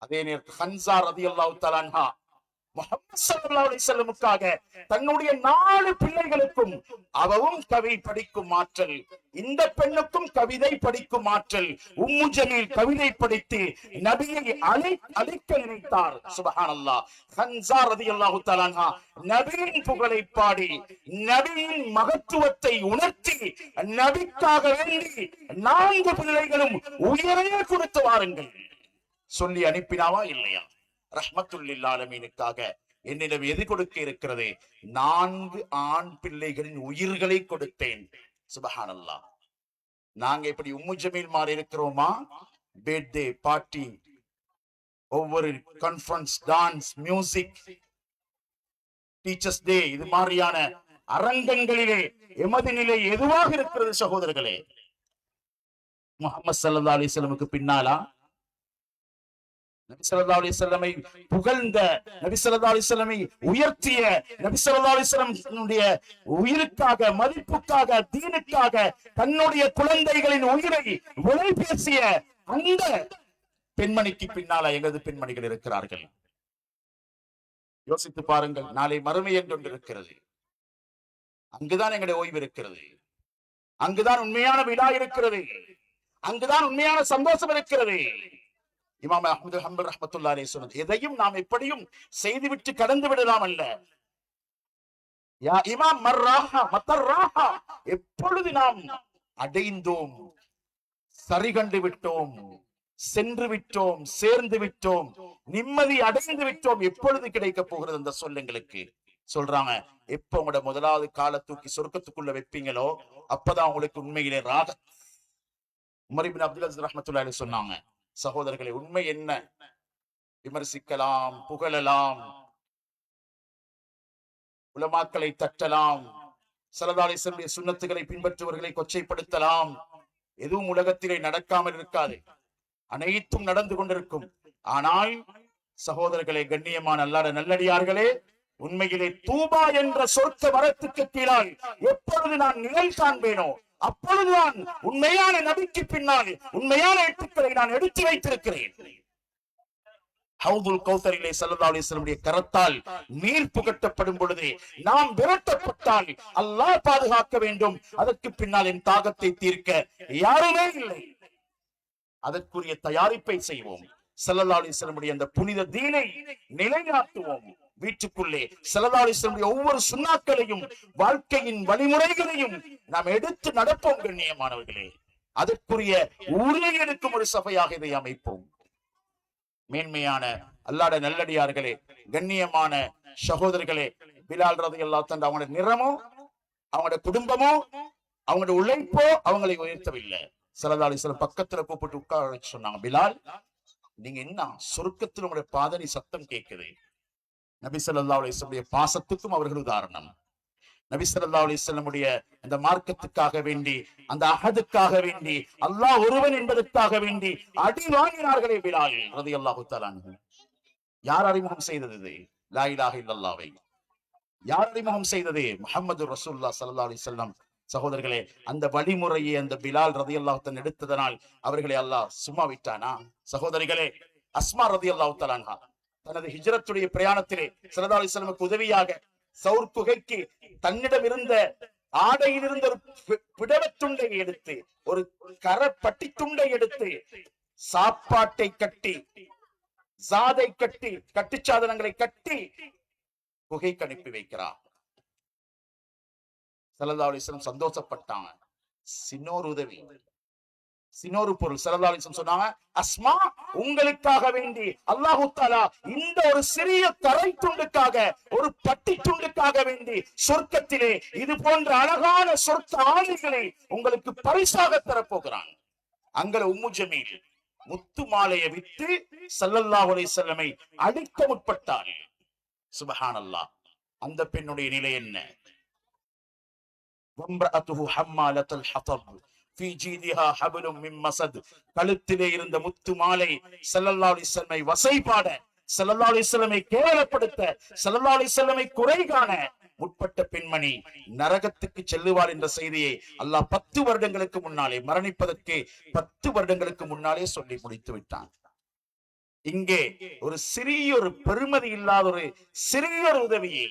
அதே நேரத்தில் ஹன்சா ரலியல்லாஹு தஆலா அன்ஹா முஹம்மது ஸல்லல்லாஹு அலைஹி வஸல்லமுக்காக தன்னுடைய 4 பிள்ளைகளுக்கும் அவவும் கவி படிக்கும் ஆற்றல், இந்த பெண்ணுக்கும் கவிதை படிக்கும் ஆற்றல். உம்மு ஜமீல் கவிதை படித்து நபியை அழைக்க நினைத்தார். சுப்ஹானல்லாஹ். ஹன்சா ரலியல்லாஹு தஆலா அன்ஹா நபியின் புகழை பாடி, நபியின் மகத்துவத்தை உணர்த்தி, நபிக்காக வேண்டி 4 பிள்ளைகளும் உயிரே கொடுத்து வாருங்கள் சொல்லி அனுப்பினாவா இல்லையா? ரஹ்மத்துல் லில் ஆலமீனுக்காக என்னிடம் எது கொடுக்க இருக்கிறது? 4 ஆண் பிள்ளைகளின் உயிர்களை கொடுத்தேன். சுப்ஹானல்லாஹ். நாங்க எப்படி உம்மு ஜமீல் மாறி இருக்கிறோமா? பர்த்டே பார்ட்டி, ஒவ்வொரு conference, dance, music, teachers day, இது மாதிரியான அரங்கங்களிலே எமது நிலை எதுவாக இருக்கிறது சகோதரர்களே? முஹம்மது ஸல்லல்லாஹு அலைஹி வஸல்லமுக்கு பின்னாலா நபி ஸல்லல்லாஹு அலைஹி வஸல்லமை புகழ்ந்த, நபி ஸல்லல்லாஹு அலைஹி வஸல்லமை உயர்த்திய, நபி ஸல்லல்லாஹு அலைஹி வஸல்லமுடைய உயிருக்காக, மதிப்புக்காக, தீனுக்காக தன்னுடைய குழந்தைகளின் உயிரை விலை பேசிய அந்த பெண்மணிக்கு பின்னால எங்களது பெண்மணிகள் இருக்கிறார்கள். யோசித்து பாருங்கள். நாளை மறுமை என்று ஒன்று இருக்கிறது. அங்குதான் எங்களுடைய ஓய்வு இருக்கிறது. அங்குதான் உண்மையான விழா இருக்கிறது. அங்குதான் உண்மையான சந்தோஷம் இருக்கிறது. இமாம் அஹ்மது ஹம்பல் ரஹ்மத்துல்லாஹி அலைஹி சொன்னது, எதையும் நாம் எப்படியும் செய்துவிட்டு கடந்து விடலாம் அல்ல. யா இமாம் மர்ராஹா மத்தர்ராஹா, எப்பொழுது நாம் அடைந்தோம், சரி கண்டு விட்டோம், சென்று விட்டோம், சேர்ந்து விட்டோம், நிம்மதி அடைந்து விட்டோம், எப்பொழுது கிடைக்க போகிறது அந்த சொல்லுங்களுக்கு சொல்றாங்க. எப்ப உங்களோட முதலாவது காலை தூக்கி சொர்க்கத்துக்குள்ள வைப்பீங்களோ அப்பதான் உங்களுக்கு உண்மையிலே ராக. உமர் இப்னு அப்துல் அஸீஸ் ரஹ்மத்துல்லாஹி அலைஹி சொன்னாங்க, சகோதரர்களே, உண்மை என்ன? விமர்சிக்கலாம், புகழலாம், உலமாக்களை தட்டலாம், ஸல்லல்லாஹு அலைஹி வஸல்லம் சுன்னத்துகளை பின்பற்றுவர்களை கொச்சைப்படுத்தலாம். எதுவும் உலகத்திலே நடக்காமல் இருக்காது, அனைத்தும் நடந்து கொண்டிருக்கும். ஆனால் சகோதரர்களே, கண்ணியமான அல்லாஹ்வுடைய நல்லடியார்களே, உண்மையிலே தூபா என்ற சொர்க்க மரத்துக்கு கீழால் எப்பொழுது நான் நிழல் காண்பேனோ அப்பொழுதுதான் உண்மையான நபிக்கு பின்னால் உண்மையான எழுத்துக்களை நான் எடுத்து வைத்திருக்கிறேன். ஹவுதுல் கௌதரிலே ஸல்லல்லாஹு அலைஹி வஸல்லம் கரத்தால் நீர் புகட்டப்படும் பொழுது நாம் விரட்டப்பட்டால் அல்லாஹ் பாதுகாக்க வேண்டும். அதற்கு பின்னால் என் தாகத்தை தீர்க்க யாருமே இல்லை. அதற்குரிய தயாரிப்பை செய்வோம். ஸல்லல்லாஹு அலைஹி வஸல்லம் அந்த புனித தீனை நிலைநாட்டுவோம். வீட்டுக்குள்ளே ஸல்லல்லாஹு அலைஹி வஸல்லம் ஒவ்வொரு சுன்னாக்களையும், வாழ்க்கையின் வழிமுறைகளையும் நாம் எடுத்து நடப்போம். கண்ணியமானவர்களே, அதற்குரிய உறுதி எடுக்கும் ஒரு சபையாக இதை அமைப்போம். மேன்மையான அல்லாஹ்வுடைய நல்லடியார்களே, கண்ணியமான சகோதரர்களே, பிலால் ரலியல்லாஹு தஆலா அவங்களோட நிறமோ, அவங்களோட குடும்பமோ, அவங்களோட உழைப்போ அவங்களை உயர்த்தவில்லை. ஸல்லல்லாஹு அலைஹி வஸல்லம் பக்கத்துல கூப்பிட்டு உட்கார வச்சு சொன்னாங்க, பிலால், நீங்க என்ன சொர்க்கத்தில் உங்களுடைய பாதணி சத்தம் கேட்குது. நபி ஸல்லல்லாஹு அலைஹி வஸல்லம் பாசத்துக்கும் அவர்கள் உதாரணம். நபி ஸல்லல்லாஹு அலைஹி வஸல்லமுடைய அந்த மார்க்கத்துக்காக வேண்டி, அந்த அஹதுக்காக வேண்டி, அல்லாஹ் ஒருவன் என்பதற்காக வேண்டி அடி வாங்கினார்களே பிலால் ரலியல்லாஹு தஆலா அன்ஹு. யார் அறிமுகம் செய்தது இது? லா இலாஹ இல்லல்லாஹ்வை யார் அறிமுகம் செய்தது? முஹம்மது ரசூலுல்லாஹ் ஸல்லல்லாஹு அலைஹி வஸல்லம். சகோதரர்களே, அந்த வழிமுறையை அந்த பிலால் ரலியல்லாஹு தஆலா எடுத்ததனால் அவர்களை அல்லாஹ் சும்மா விட்டானா? சகோதரிகளே, அஸ்மா ரலியல்லாஹு தஆலா அன்ஹா தனது ஹிஜ்ரத்துடைய பிரயாணத்திலே ஸல்லல்லாஹு அலைஹி வஸல்லமுக்கு உதவியாக சௌர் குகைக்கு தன்னிடம் இருந்த ஆடையில் இருந்த ஒரு பிடவத்துண்டை எடுத்து, ஒரு கரப்பட்டி துண்டை எடுத்து, சாப்பாட்டை கட்டி, சாதை கட்டி, கட்டுச்சாதனங்களை கட்டி குகைக்கு அனுப்பி வைக்கிறார். ஸல்லல்லாஹு அலைஹி வஸல்லம் சந்தோஷப்பட்டாங்க. சின்னோர் உதவி, சின்னொரு பொருள். ஸல்லல்லாஹு அலைஹி வஸல்லம் சொன்னாங்க, அஸ்மா, உங்களுக்காக வேண்டி அல்லாஹ் தஆலா இந்த ஒரு சிறிய தரை துண்டுக்காக, ஒரு பட்டி துண்டுக்காக வேண்டி சொர்க்கத்திலே இது போன்ற அழகான சொர்க்க ஆடைகளை உங்களுக்கு பரிசாக தரப்போகிறான். அங்கே உம்மு ஜமீல் முத்து மாலையை விட்டு ஸல்லல்லாஹு அலைஹி வஸல்லமை அடிக்க முற்பட்டார். சுப்ஹானல்லாஹ். அந்த பெண்ணுடைய நிலை என்ன? வம்ரஅத்துஹு ஹம்மாலத்துல் ஹதப் ஃபீ ஜீதிஹா ஹப்லும் மின் மஸத். கழுத்திலே இருந்த முத்து மாலை ஸல்லல்லாஹு அலைஹி வஸல்லமை வசைபாட, ஸல்லல்லாஹு அலைஹி வஸல்லமை கேவலப்படுத்த, ஸல்லல்லாஹு அலைஹி வஸல்லமை குறை காண முற்பட்ட பெண்மணி நரகத்துக்கு செல்லுவார் என்ற செய்தியை அல்லாஹ் 10 வருடங்களுக்கு முன்னாலே, மரணிப்பதற்கு 10 வருடங்களுக்கு முன்னாலே சொல்லி முடித்து விட்டான். இங்கே ஒரு சிறிய, ஒரு பெருமதி இல்லாத ஒரு சிறிய ஒரு உதவியை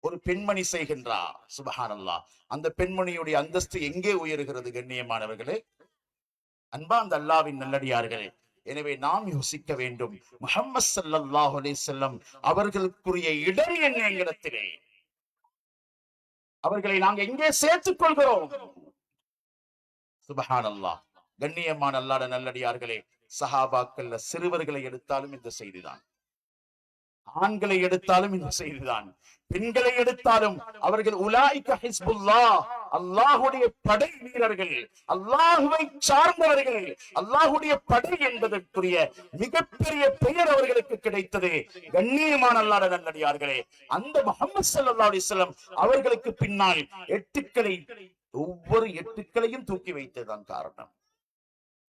ஒரு பெண்மணி செய்கின்றார். சுப்ஹானல்லாஹ். அந்த பெண்மணியுடைய அந்தஸ்து எங்கே உயர்கிறது கண்ணியமானவர்களே, அன்பார்ந்த அல்லாஹ்வின் நல்லடியார்களே. எனவே நாம் யோசிக்க வேண்டும், முஹம்மது ஸல்லல்லாஹு அலைஹி வஸல்லம் அவர்களுக்குரிய இடம் என்ன எங்களிடத்திலே? அவர்களை நாங்கள் எங்கே சேர்த்துக் கொள்கிறோம்? சுப்ஹானல்லாஹ். கண்ணியமான அல்லாஹ்வின் நல்லடியார்களே, சஹாபாக்கள்ல சிறுவர்களை எடுத்தாலும் இந்த செய்திதான், ஆண்களை எடுத்தாலும் இந்த செய்திதான், பெண்களை எடுத்தாலும் அவர்கள் உலாயிக ஹிஸ்புல்லாஹ், அல்லாஹ்வுடைய படை வீரர்கள், அல்லாஹ்வை சார்ந்தவர்கள். அல்லாஹ்வுடைய படை என்பதற்குரிய மிகப்பெரிய பெயர் அவர்களுக்கு கிடைத்தது. கண்ணியமான அல்லாஹ்வின் நல்லடியார்களே, அந்த முஹம்மது ஸல்லல்லாஹு அலைஹி வஸல்லம் அவர்களுக்கு பின்னால் எட்டுக்களை, ஒவ்வொரு எட்டுக்களையும் தூக்கி வைத்ததுதான் காரணம்.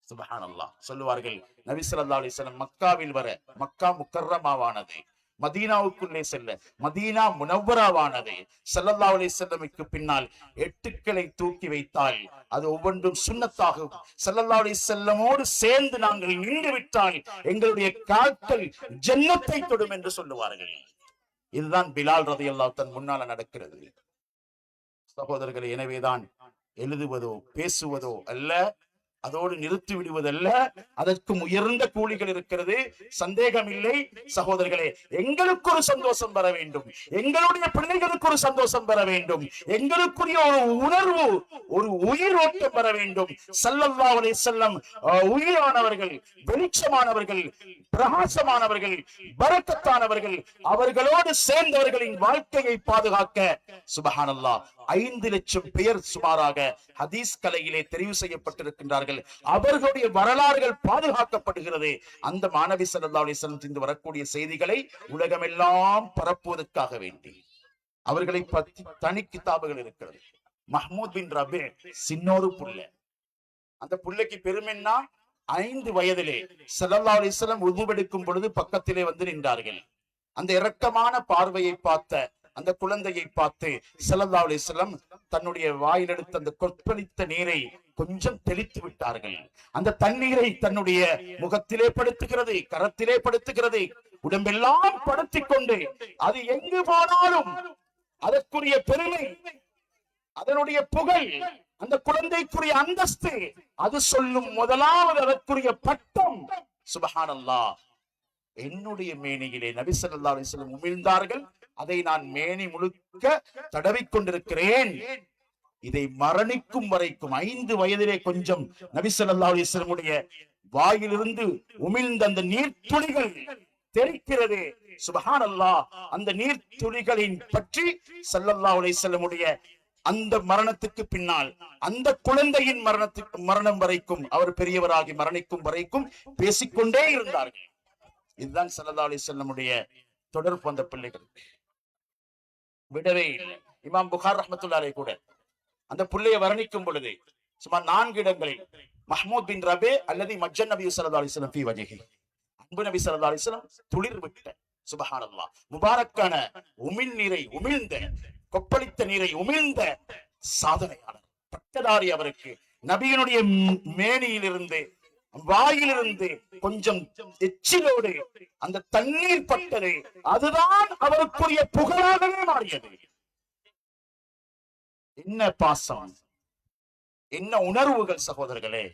சுப்ஹானல்லாஹ். சொல்லுவார்கள், நபி ஸல்லல்லாஹு அலைஹி வஸல்லம் மக்காவில் வர மக்கா முக்கர்ரமாவானது, மதீனாவுக்குள்ளே செல்ல மதீனா முனவ்வராவானது. ஸல்லல்லாஹு அலைஹி வஸல்லமுக்கு பின்னால் எட்டுக்களை தூக்கி வைத்தால் அது ஒவ்வொன்றும் சுன்னத்தாகும். ஸல்லல்லாஹு அலைஹி வஸல்லமோடு சேர்ந்து நாங்கள் நின்று விட்டால் எங்களுடைய கால்கள் ஜன்னத்தை தொடும் என்று சொல்லுவார்கள். இதுதான் பிலால் ரலியல்லாஹு தன் முன்னால நடக்கிறது. சகோதரர்களே, எனவேதான் எழுதுவதோ பேசுவதோ அல்ல, அதோடு நிறுத்தி விடுவதல்ல, அதற்கும் உயர்ந்த கூலிகள் இருக்கிறது, சந்தேகம் இல்லை. சகோதரர்களே, எங்களுக்கு ஒரு சந்தோஷம் பெற வேண்டும், எங்களுடைய பிள்ளைகளுக்கு ஒரு சந்தோஷம் பெற வேண்டும், எங்களுக்குரிய ஒரு உணர்வு, ஒரு உயிரோட்டம் பெற வேண்டும். ஸல்லல்லாஹு அலைஹி வஸல்லம் உயிரானவர்கள், வெளிச்சமானவர்கள், பிரகாசமானவர்கள், பரக்கத்தானவர்கள். அவர்களோடு சேர்ந்தவர்களின் வாழ்க்கையை பாதுகாக்க சுப்ஹானல்லாஹ் 5 லட்சம் பேர் சுமாராக ஹதீஸ் கலையிலே தெரிவு செய்யப்பட்டிருக்கின்றார்கள். அவர்களுடைய வரலாறுகள் பாதுகாக்கப்படுகிறது. அந்த மாணவி ஸல்லல்லாஹு அலைஹி வஸல்லம் இருந்து வரக்கூடிய செய்திகளை உலகமெல்லாம் பரப்புவதற்காக வேண்டி அவர்களை பற்றி தனி கிதாபுகள் இருக்கிறது. மஹ்மூத் பின் ரபி சின்னொரு புள்ள, அந்த புள்ளைக்கு பெருமைன்னா 5 வயதிலே ஸல்லல்லாஹு அலைஹி வஸல்லம் உதுவெடுக்கும் பொழுது பக்கத்திலே வந்து நின்றார்கள். அந்த இரக்கமான பார்வையை பார்த்த அந்த குழந்தையை பார்த்து ஸல்லல்லாஹு அலைஹி வஸல்லம் தன்னுடைய வாயில் எடுத்த அந்த கொப்பளித்த நீரை கொஞ்சம் தெளித்து விட்டார்கள். அந்த தண்ணீரை தன்னுடைய முகத்திலே படுத்துகிறது, கரத்திலே படுத்துகிறது, உடம்பெல்லாம் படுத்திக் கொண்டு அது எங்கு போனாலும் அதற்குரிய பெருமை, அதனுடைய புகழ், அந்த குழந்தைக்குரிய அந்தஸ்து, அது சொல்லும் முதலாவது அதற்குரிய பட்டம். சுப்ஹானல்லாஹ். என்னுடைய மேனியிலே நபி ஸல்லல்லாஹு அலைஹி வஸல்லம் உமிழ்ந்தார்கள், அதை நான் மேனி முழுக்க தடவிக் கொண்டிருக்கிறேன். இதை மரணிக்கும் வரைக்கும் 5 வயதிலே கொஞ்சம் நபி ஸல்லல்லாஹு அலைஹி வஸல்லமுடைய வாயிலிருந்து உமிழ்ந்த அந்த நீர்த்துளிகள் தெரிக்கிறது. சுப்ஹானல்லாஹ். அந்த நீர்த்துளிகளின் பற்றி ஸல்லல்லாஹு அலைஹி வஸல்லமுடைய அந்த மரணத்துக்கு பின்னால், அந்த குழந்தையின் மரணம் வரைக்கும், அவர் பெரியவராகி மரணிக்கும் வரைக்கும் பேசிக்கொண்டே இருந்தார்கள். இதுதான் ஸல்லல்லாஹு அலைஹி வஸல்லமுடைய தொடர்பு. அந்த பிள்ளைகள் விடவே இல்லை. இமாம் புகார் ரஹ்மத்துல்லாஹி கூட அந்த புள்ளையை வர்ணிக்கும் பொழுது சுமார் 4 இடங்களில் மஹ்மூத் பின் ரபே அல்லது மஜ்ஜன் நபி ஸல்லல்லாஹு அலைஹி வஸல்லம் ஃபீ வஜஹி, அன்பு நபி ஸல்லல்லாஹு அலைஹி வஸல்லம் துளிர் விட்ட சுப்ஹானல்லாஹ் முபாரக்கான உமிழ் உமிழ்ந்த கொப்பளித்த நீரை உமிழ்ந்த சாதனையாளர் பட்டதாரி. அவருக்கு நபியினுடைய மேனியிலிருந்து வாயிலிருந்து கொஞ்சம் எச்சிலோடு அந்த தண்ணீர் பட்டது, அதுதான் அவருக்குரிய புகழாகவே மாறியது. என்ன பாசம், என்ன உணர்வுகள் சகோதரர்களே,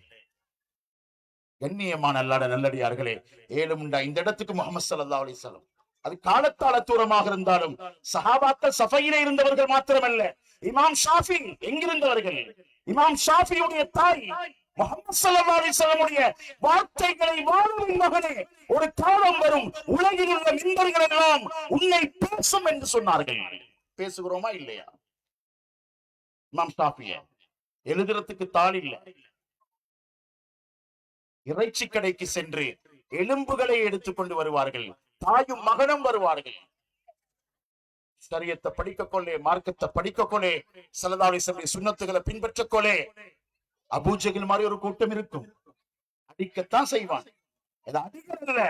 கண்ணியமான அல்லாஹ்வுடைய நல்லடியார்களே. ஏழுமுண்டா இந்த இடத்துக்கு முஹம்மது ஸல்லல்லாஹு அலைஹி வஸல்லம் அது காலத்தால தூரமாக இருந்தாலும் சஹாபாக்கள் சஃபையிலே இருந்தவர்கள் மாத்திரமல்ல, இமாம் ஷாஃபி எங்கிருந்தவர்கள்? இமாம் ஷாஃபியுடைய தாய் முஹம்மது ஸல்லல்லாஹு அலைஹி வஸல்லமுடைய வார்த்தைகளை வாழும் மகனே, ஒரு காலம் வரும் உலகில் உள்ள மின்பர்கள் எல்லாம் உன்னை பேசும் என்று சொன்னார்கள். பேசுகிறோமா இல்லையா? இமாம் ஷாஃபிய எழுதுறதுக்கு தாள் இல்லை, இறைச்சி கடைக்கு சென்று எலும்புகளை எடுத்துக்கொண்டு வருவார்கள், தாயும் மகனும் வருவார்கள். ஷரியத்தை படிக்கக்கொள்ளே, மார்க்கத்தை படிக்கக்கொள்ளே, ஸல்லல்லாஹு அலைஹி வஸல்லம் சுன்னத்துகளை பின்பற்றக்கொள்ளே. அபூஜஹல் மாதிரி ஒரு கூட்டம் இருக்கும், அடிக்கத்தான் செய்வான். அடிக்கிறதுல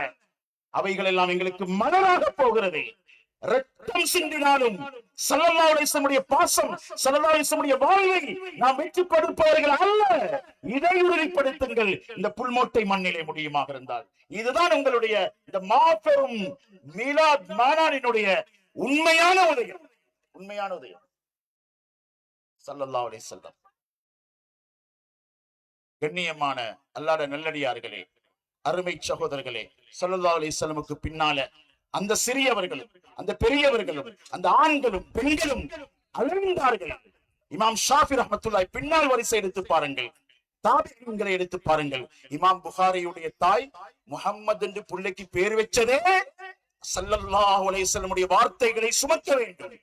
அவைகள் எல்லாம் எங்களுக்கு மலராக போகிறது. ரத்தம் சிந்தினாலும் ஸல்லல்லாஹு அலைஹி வஸல்லம் பாசம், ஸல்லல்லாஹு அலைஹி வஸல்லம் வாழ்வை நாம் வெற்றி கொடுப்பவர்கள் அல்ல. இதை உறுதிப்படுத்துங்கள் இந்த புல்மோட்டை மண்ணிலே முடியுமாக இருந்தால். இதுதான் உங்களுடைய இந்த மாபெரும் மீலாத் மாநாடினுடைய உண்மையான உதயம், உண்மையான உதயம். ஸல்லல்லாஹு அலைஹி வஸல்லம். கண்ணியமான அல்லாஹ்வுடைய நல்லடியார்களே, அருமை சகோதரர்களே, ஸல்லல்லாஹு அலைஹி வஸல்லமுக்கு பின்னால அந்த சிறியவர்களும் அந்த பெரியவர்களும் அந்த ஆண்களும் பெண்களும் அழுந்தார்கள். இமாம் ஷாஃபி ரஹ்மத்துல்லாஹி பின்னால் வரிசை எடுத்து பாருங்கள், தாபிஈன்களை எடுத்து பாருங்கள். இமாம் புகாரியுடைய தாய் முஹம்மது என்று பிள்ளைக்கு பேர் வச்சதே ஸல்லல்லாஹு அலைஹி வஸல்லமுடைய வார்த்தைகளை சுமக்க வேண்டும்.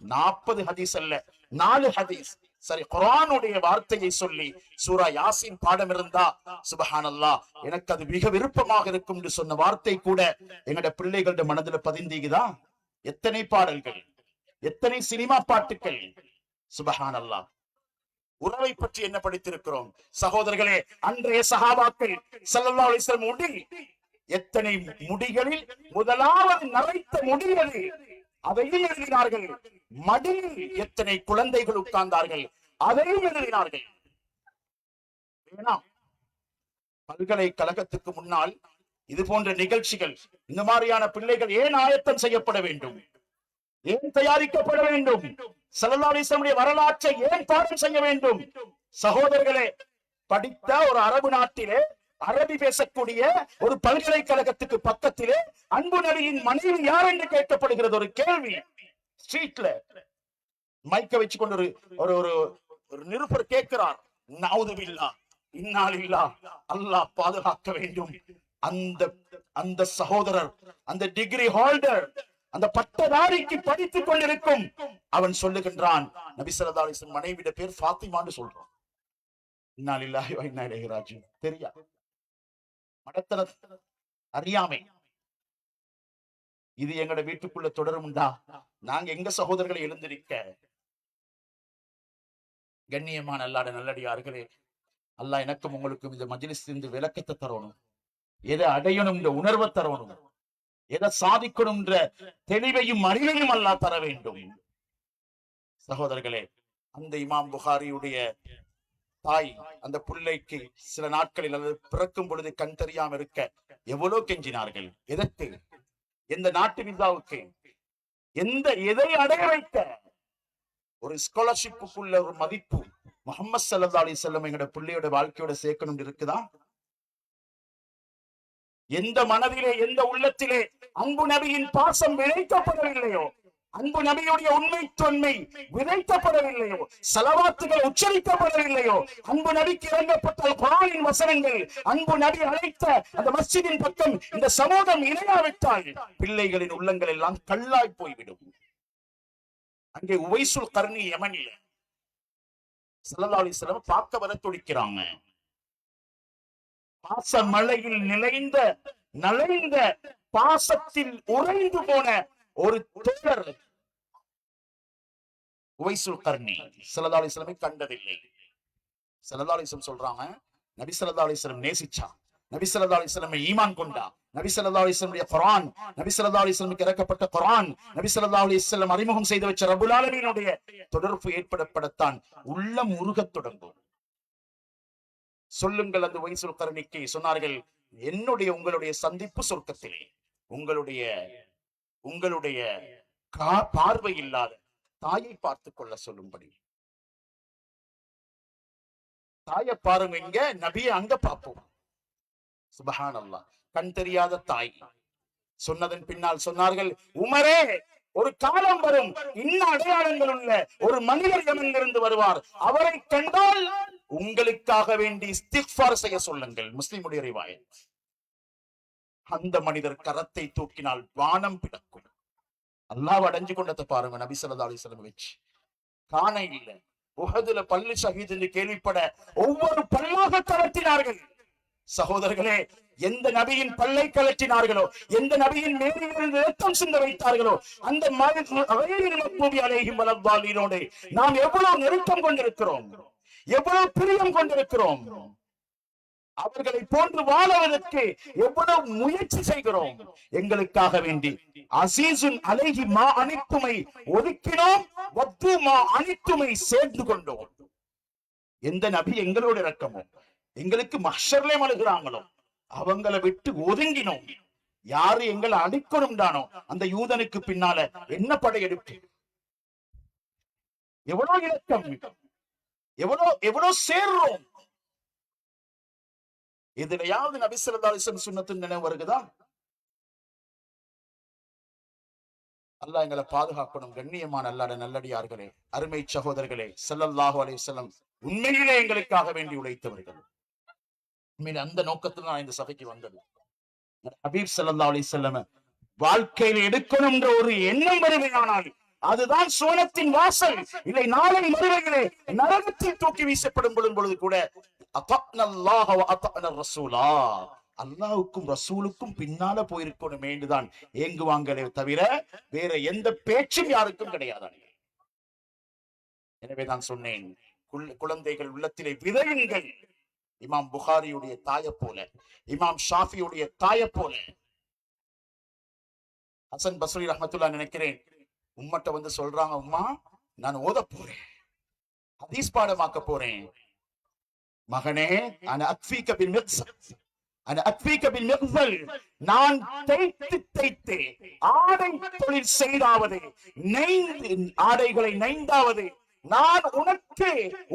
40 ஹதீஸ் அல்ல, 4 ஹதீஸ், சரி குர்ஆனுடைய வார்த்தையை சொல்லி சூரா யாசீன் பாடம் இருந்தா சுப்ஹானல்லாஹ் எனக்கு அது மிக விருப்பமாக இருக்கும் என்று சொன்ன வார்த்தை கூட எங்களுடைய பிள்ளைகளுடைய மனதில் பதிந்தீகுதா? எத்தனை பாடல்கள், எத்தனை சினிமா பாட்டுகள், சுப்ஹானல்லாஹ். உறவை பற்றி என்ன படித்திருக்கிறோம் சகோதரர்களே? அன்றைய சஹாபாக்கள் ஸல்லல்லாஹு அலைஹி வஸல்லம் முடி, எத்தனை முடிகளில் முதலாவது நரைத்த முடியது, அதையும் எழுதினார்கள். மடியில் எத்தனை குழந்தைகள் உட்கார்ந்தார்கள், அதையும் எழுதினார்கள். பல்கலைக்கழகத்துக்கு முன்னால் இது போன்ற நிகழ்ச்சிகள், இந்த மாதிரியான பிள்ளைகள் ஏன் ஆயத்தம் செய்யப்பட வேண்டும், ஏன் தயாரிக்கப்பட வேண்டும்? ஸல்லல்லாஹு அலைஹி வஸல்லம் வரலாற்றை ஏன் பாடம் செய்ய வேண்டும்? சகோதரர்களே, படித்த ஒரு அரபு நாட்டிலே அரபி பேசக்கூடிய ஒரு பல்கலைக்கழகத்துக்கு பக்கத்திலே அன்பு நபியின் மனைவி யார் என்று கேட்கப்படுகிறது. ஒரு கேள்வி ஸ்ட்ரீட்ல மைக்க வச்சு கொண்டு ஒரு ஒரு நிருபர் கேட்கிறார். நவுது பில்லாஹ் இன்னா லில்லாஹ், அல்லாஹ் பாதுகாக்க வேண்டும். அந்த அந்த சகோதரர், அந்த டிகிரி ஹோல்டர், அந்த பட்டதாரிக்கு படித்துக் கொண்டிருக்கும் அவன் சொல்லுகின்றான், நபி ஸல்லல்லாஹு அலைஹி வஸல்லம் மனைவியோட பேர் ஃபாத்திமான்னு சொல்றான். இன்னா லில்லாஹி வ இன்னா இலைஹி ராஜிஊன். தெரியா மடத்தன அறியாமை. இது எங்கட வீட்டுக்குள்ள தொடரும்டா, நாங்க எங்க சகோதரர்களை எழுந்திருக்க. கண்ணியமான அல்லாஹ்வுடைய நல்லடியார்களே, அல்லாஹ் எனக்கும் உங்களுக்கும் இந்த மஜ்லிஸ் இருந்து விளக்கத்தை தரணும், எதை அடையணும் உணர்வை தரணும், எதை சாதிக்கணும் தெளிவையும் அறிவையும் அல்லாஹ் தர வேண்டும். சகோதரர்களே, அந்த இமாம் புகாரியுடைய தாய் அந்த பிள்ளைக்கு சில நாட்களில் அல்லது பிறக்கும் பொழுது கண் தெரியாம இருக்க எவ்வளவு கெஞ்சினார்கள். எதற்கு? எந்த நாட்டு விசாவுக்கு, எதை அடைய வைக்க? ஒரு ஸ்காலர்ஷிப்புக்குள்ள ஒரு மதிப்பு முஹம்மது ஸல்லல்லாஹு அலைஹி வஸல்லம் எங்கட பிள்ளையோட வாழ்க்கையோட சேர்க்கணும் இருக்குதா? எந்த மனதிலே, எந்த உள்ளத்திலே அன்பு நபியின் பாசம் விளைக்கப்படவில்லையோ, அன்பு நபியுடைய உண்மை தொன்மை விதைக்கப்படவில்லையோ, ஸலவாத்துகள் உச்சரிக்கப்படவில்லையோ, அன்பு நபிக்கு இறங்கப்பட்ட குர்ஆனின் வசனங்கள், அன்பு நபி அழைத்த அந்த மஸ்ஜிதின் பக்கம் இந்த சமூகம் இணையாவிட்டால் பிள்ளைகளின் உள்ளங்கள் எல்லாம் கல்லாய் போய்விடும். அங்கே உவைசுல் கர்னி யமனில ஸல்லல்லாஹு அலைஹி வஸல்லம் பார்க்க வர துடிக்கிறாங்க. பாச மலையில் நலைந்த பாசத்தில் உறைந்து போன ஒரு தோழர், உவைசுல் கர்னி ஸல்லல்லாஹு அலைஹி வஸல்லம் கண்டதில்லை. ஸல்லல்லாஹு அலைஹி வஸல்லம் சொல்றாங்க, நபி ஸல்லல்லாஹு அலைஹி வஸல்லம் நேசிச்சா, நபி ஸல்லல்லாஹு அலைஹி வஸல்லம் ஈமான் கொண்டா, நபி ஸல்லல்லாஹு அலைஹி வஸல்லம் குர்ஆன், நபி ஸல்லல்லாஹு அலைஹி வஸல்லம் இறக்கப்பட்ட குர்ஆன், நபி ஸல்லல்லாஹு அலைஹி வஸல்லம் அறிமுகம் செய்து வச்ச ரப்புல் ஆலமீனுடைய தொடர்பு ஏற்படப்படத்தான் உள்ளம் உருகத் தொடங்கும். சொல்லுங்கள் அந்த உவைசுல் கர்னிக்கு சொன்னார்கள், என்னுடைய உங்களுடைய சந்திப்பு சொர்க்கத்திலே உங்களுடைய உங்களுடைய பார்வை இல்லாத தாயை பார்த்துக் கொள்ள சொல்லும்படி. தாயை பாருங்க, இங்க நபியை அங்க பார்ப்போம். சுப்ஹானல்லாஹ். கண் தெரியாத தாய் சொன்னதன் பின்னால் சொன்னார்கள், உமரே, ஒரு காலம் வரும், இன்ன அடையாளங்கள் உள்ள ஒரு மனிதர் யமனிலிருந்து வருவார், அவரை கண்டால் உங்களுக்காக வேண்டி இஸ்திக்ஃபார் செய்ய சொல்லுங்கள். முஸ்லிமுடைய ரிவாயத். அந்த மனிதர் கரத்தை தூக்கினால் வானம் பிளக்கும். அல்லாஹ் அடைஞ்சு கொண்டதை பாருங்க. நபி ஸல்லல்லாஹு அலைஹி வஸல்லம் வச்சு காண இல்ல. உஹதுல பல்லு ஷஹீத் என்று கேள்விப்பட ஒவ்வொரு பல்லாக கலட்டினார்கள். சகோதரர்களே, எந்த நபியின் பல்லை கலட்டினார்களோ, எந்த நபியின் மேலிருந்து ரத்தம் சிந்த வைத்தார்களோ, அந்த மக்தூபியோடு நாம் எவ்வளவு நெருக்கம் கொண்டிருக்கிறோம், எவ்வளவு பிரியம் கொண்டிருக்கிறோம், அவர்களை போன்று வாழ்வதற்கு எவ்வளவு முயற்சி செய்கிறோம். எங்களுக்காக வேண்டி அசீசுன் அலைஹி மா அனித்துமை ஒதுக்கினோம், வத்து மா அனித்துமை சேர்ந்து கொண்டோம். எந்த நபி எங்களோட இரக்கமோ, எங்களுக்கு மஹ்ஷர்லே அழுகிறாங்களோ, அவங்களை விட்டு ஒதுங்கினோம். யாரு எங்களை அடிக்கணும் தானோ அந்த யூதனுக்கு பின்னால என்ன படையெடுப்பு, எவ்வளவு இலக்கம், எவ்வளவு சேர்றோம். இதுலயாவது நபி ஸல்லல்லாஹு அலைஹி வஸல்லம் சுன்னத்தின் நினைவு வருகுதா? அல்லாஹ் எங்களை பாதுகாக்கணும். கண்ணியமான அல்லாஹ்வுடைய நல்லடியார்களே, அருமை சகோதரர்களே, ஸல்லல்லாஹு அலைஹி வஸல்லம் உண்மையிலே எங்களுக்காக வேண்டி உழைத்தவர்கள். அந்த நோக்கத்தில் நான் இந்த சபைக்கு வந்தது. ஹபீப் ஸல்லல்லாஹு அலைஹி வஸல்லம் வாழ்க்கையில் எடுக்கணும் என்ற ஒரு எண்ணம் வருமையானால் அதுதான் சுவனத்தின் வாசல். இல்லை, நாளை மறுமையிலே நரகத்தில் தூக்கி வீசப்படும் பொழுது கூட அல்லாஹ்வுக்கும் ரசூலுக்கும் பின்னால போயிருக்கணும் என்றுதான் ஏங்குவாங்களே தவிர வேற எந்த பேச்சும் யாருக்கும் கிடையாது. எனவே நான் சொன்னேன், குழந்தைகள் உள்ளத்திலே விதையுங்கள். இமாம் புகாரியுடைய தாயை போல, இமாம் ஷாஃபியுடைய தாயை போல. ஹசன் பஸ்ரி ரஹ்மத்துல்லாஹ் நினைக்கிறேன், உம்மட்ட வந்து சொல்றாங்க, உம்மா நான் ஓத போறேன், ஹதீஸ் பாடமாக்க போறேன். மகனே, அன அக்ஃபீக பில் மிக்ஸல், அன அக்ஃபீக பில் மிக்ஸல், நான் தைத்து ஆடை தொழில் செய்தாவது, ஆடைகளை நைந்தாவது நான் உனக்கு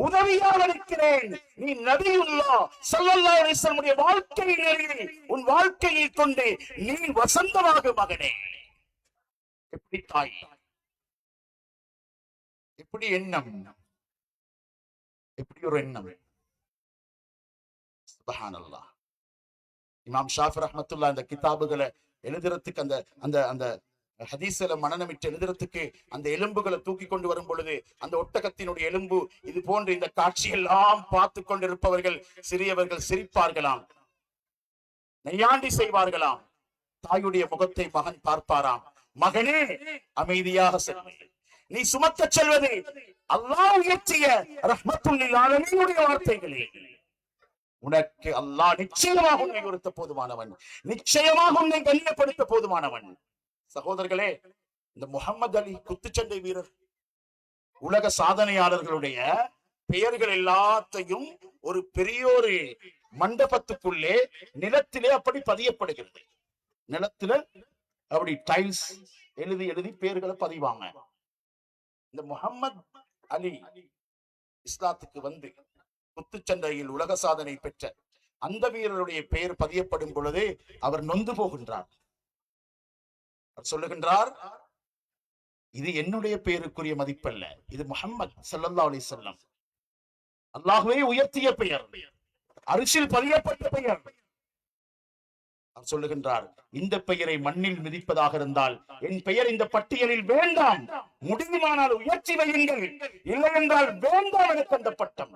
உதவியாக இருக்கிறேன். நீ நபியுல்லாஹ் ஸல்லல்லாஹு அலைஹி வஸல்லம் வாழ்க்கையை உன் வாழ்க்கையை கொண்டு நீ வசந்தமாக மகனே. எப்படி தாய், எப்படி எண்ணம், எப்படி ஒரு எண்ணம். சுப்ஹானல்லாஹ். இமாம் ஷாஃபி ரஹ்மத்துல்லாஹ் இந்த கிதாபுகளை எழுதுறதுக்கு அந்த அந்த அந்த ஹதீஸ்ல மனநமிட்டு எழுதுறதுக்கு அந்த எலும்புகளை தூக்கி கொண்டு வரும் பொழுது அந்த ஒட்டகத்தினுடைய எலும்பு இது போன்ற இந்த காட்சியெல்லாம் பார்த்து கொண்டிருப்பவர்கள் சிறியவர்கள் சிரிப்பார்களாம், நையாண்டி செய்வார்களாம். தாயுடைய முகத்தை மகன் பார்ப்பாராம், மகனே அமைதியாக செல்வே, நீ சுமக்க செல்வது அல்லாஹ் உயர்த்திய ரஹ்மத்துல் லில் ஆலமீனுடைய வார்த்தைகளே. உனக்கு அல்லாஹ் நிச்சயமாக உன்னை உயர்த்த போதுமானவன், நிச்சயமாக உன்னை கண்ணியப்படுத்த போதுமானவன். சகோதரர்களே, இந்த முஹம்மது அலி குத்துச்சண்டை வீரர், உலக சாதனையாளர்களுடைய பெயர்கள் எல்லாத்தையும் ஒரு பெரியோரு மண்டபத்துக்குள்ளே நிலத்திலே அப்படி பதியப்படுகிறது. நிலத்தில அப்படி டைல்ஸ் எழுதி எழுதி பெயர்களை பதிவாங்க. இந்த முஹம்மது அலி இஸ்லாத்துக்கு வந்து குத்துச்சண்டையில் உலக சாதனை பெற்ற அந்த வீரருடைய பெயர் பதியப்படும் பொழுது அவர் நொந்து போகின்றார். சொல்லுகின்றார், இது என்னுடைய பெயருக்குரிய மதிப்பல்ல, இது முஹம்மது ஸல்லல்லாஹு அலைஹி வஸல்லம் அல்லாஹ்வே உயர்த்திய பெயர், அரிசில் பதியப்பட்ட பெயர். அவர் சொல்லுகின்றார், இந்த பெயரை மண்ணில் மிதிப்பதாக இருந்தால் என் பெயர் இந்த பட்டியலில் வேண்டாம், முடியுமானால் உயர்த்தி வையுங்கள், இல்லை என்றால் வேண்டாம் எனக்கு அந்த பட்டம்.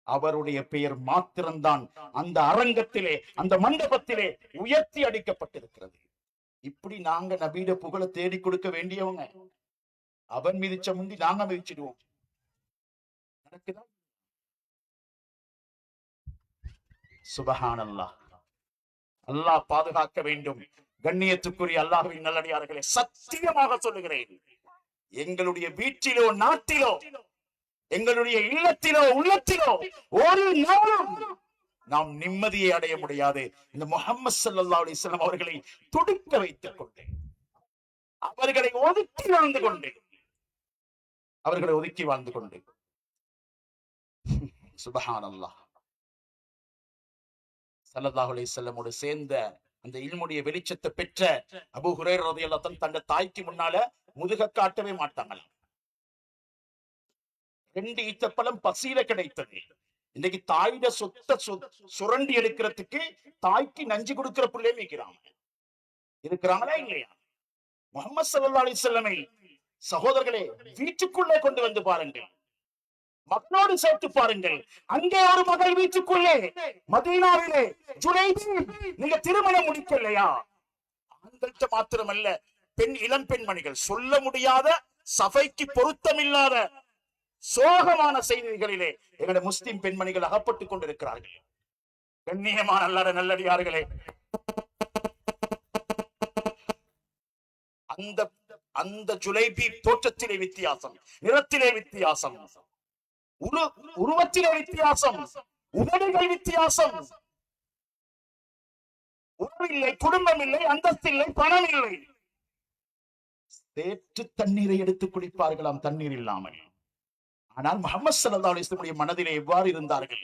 அவருடைய பெயர் மாத்திரம்தான் அந்த அரங்கத்திலே, அந்த மண்டபத்திலே உயர்த்தி அடிக்கப்பட்டிருக்கிறது. இப்படி நாங்க நபியிட புகழ தேடி கொடுக்க வேண்டியவங்க. அவன் மிதிச்ச முந்தி நாங்க மிதிச்சிடுவோம். நடக்குதா? சுபஹானல்லாஹ். அல்லாஹ் பாதுகாக்க வேண்டும். கண்ணியத்துக்குரிய அல்லாஹ்வின் நல்லடியார்களே, சத்தியமாக சொல்லுகிறேன், எங்களுடைய வீட்டிலோ நாட்டிலோ எங்களுடைய இல்லத்திலோ உள்ளத்திலோ ஒரு நாளும் நாம் நிம்மதியை அடைய முடியாது. இந்த முஹம்மது ஸல்லல்லாஹு அலைஹி வஸல்லம் அவர்களை துடிக்க வைத்துக் கொண்டு, அவர்களை ஒதுக்கி வாழ்ந்து கொண்டு, சுபஹானல்லாஹ். ஸல்லல்லாஹு அலைஹி வஸல்லமோடு சேர்ந்த அந்த இல்முடைய வெளிச்சத்தை பெற்ற அபூ ஹுரைரா ரலியல்லாஹு அன்ஹு தன்னுடைய தாய்க்கு முன்னால முதுக காட்டவே மாட்டாங்களாம். 2 ஈச்சப்பழம் பசியில கிடைத்தது. இன்னைக்கு தாயிட சொத்தை சுரண்டி எடுக்கிறதுக்கு தாய்க்கு நஞ்சு கொடுக்கிற பிள்ளையும் இருக்கிறாங்களா இல்லையா? முஹம்மது ஸல்லல்லாஹு அலைஹி வஸல்லமை சகோதரர்களே, வீட்டுக்குள்ளே கொண்டு வந்து பாருங்கள், மகனோடு சேர்த்து பாருங்கள். அங்கே ஒரு மகள் வீட்டுக்குள்ளே மதீனாவிலே ஜுலைபீப், நீங்க திருமணம் முடிக்கலையா? ஆண்கள்கிட்ட மாத்திரமல்ல, இளம் பெண்மணிகள் சொல்ல முடியாத, சபைக்கு பொருத்தமில்லாத சோகமான செய்திகளிலே எங்களுடைய முஸ்லிம் பெண்மணிகள் அகப்பட்டுக் கொண்டிருக்கிறார்கள். கண்ணியமான அல்லாஹ்வின் நல்லடியார்களே, அந்த ஜுலைபீப் தோற்றத்திலே வித்தியாசம், நிறத்திலே வித்தியாசம், உருவத்திலே வித்தியாசம், உதடுகள் வித்தியாசம். உறவில்லை, குடும்பம் இல்லை, அந்தஸ்து இல்லை, பணம் இல்லை. சேற்று தண்ணீரை எடுத்து குடிப்பார்களாம் தண்ணீர் இல்லாமல். ஆனால் முஹம்மது ஸல்லல்லாஹு அலைஹி வஸல்லம் மனதிலே எவ்வாறு இருந்தார்கள்?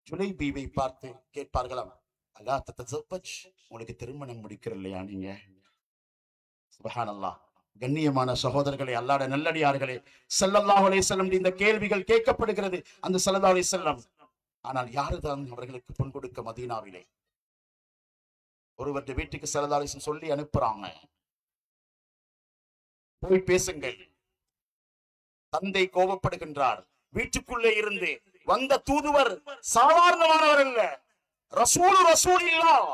ஜுலைபீபை பார்த்து கேட்பார்களாம், அல்லா தத்தஸவ்வஜ், உங்களுக்கு திருமணம் முடிக்கிறல்லையா நீங்க? சுப்ஹானல்லாஹ். கண்ணியமான சகோதரர்களே, அல்லாஹ்வுடைய நல்லடியார்களே, ஸல்லல்லாஹு அலைஹி வஸல்லம் இந்த கேள்விகள் கேட்கப்படுகிறது அந்த ஸல்லல்லாஹு அலைஹி வஸல்லம். ஆனால் யாருதான் அவர்களுக்கு பொன் கொடுக்க மதீனாவிலே? ஒருவருடைய வீட்டுக்கு ஸல்லல்லாஹு அலைஹி வஸல்லம் சொல்லி அனுப்புறாங்க, போய் பேசுங்கள். தந்தை கோபப்படுகின்றார். வீட்டுக்குள்ளே இருந்து வந்த தூதுவர் சாதாரணமானவர் அல்ல, ரசூலுல்லாஹ்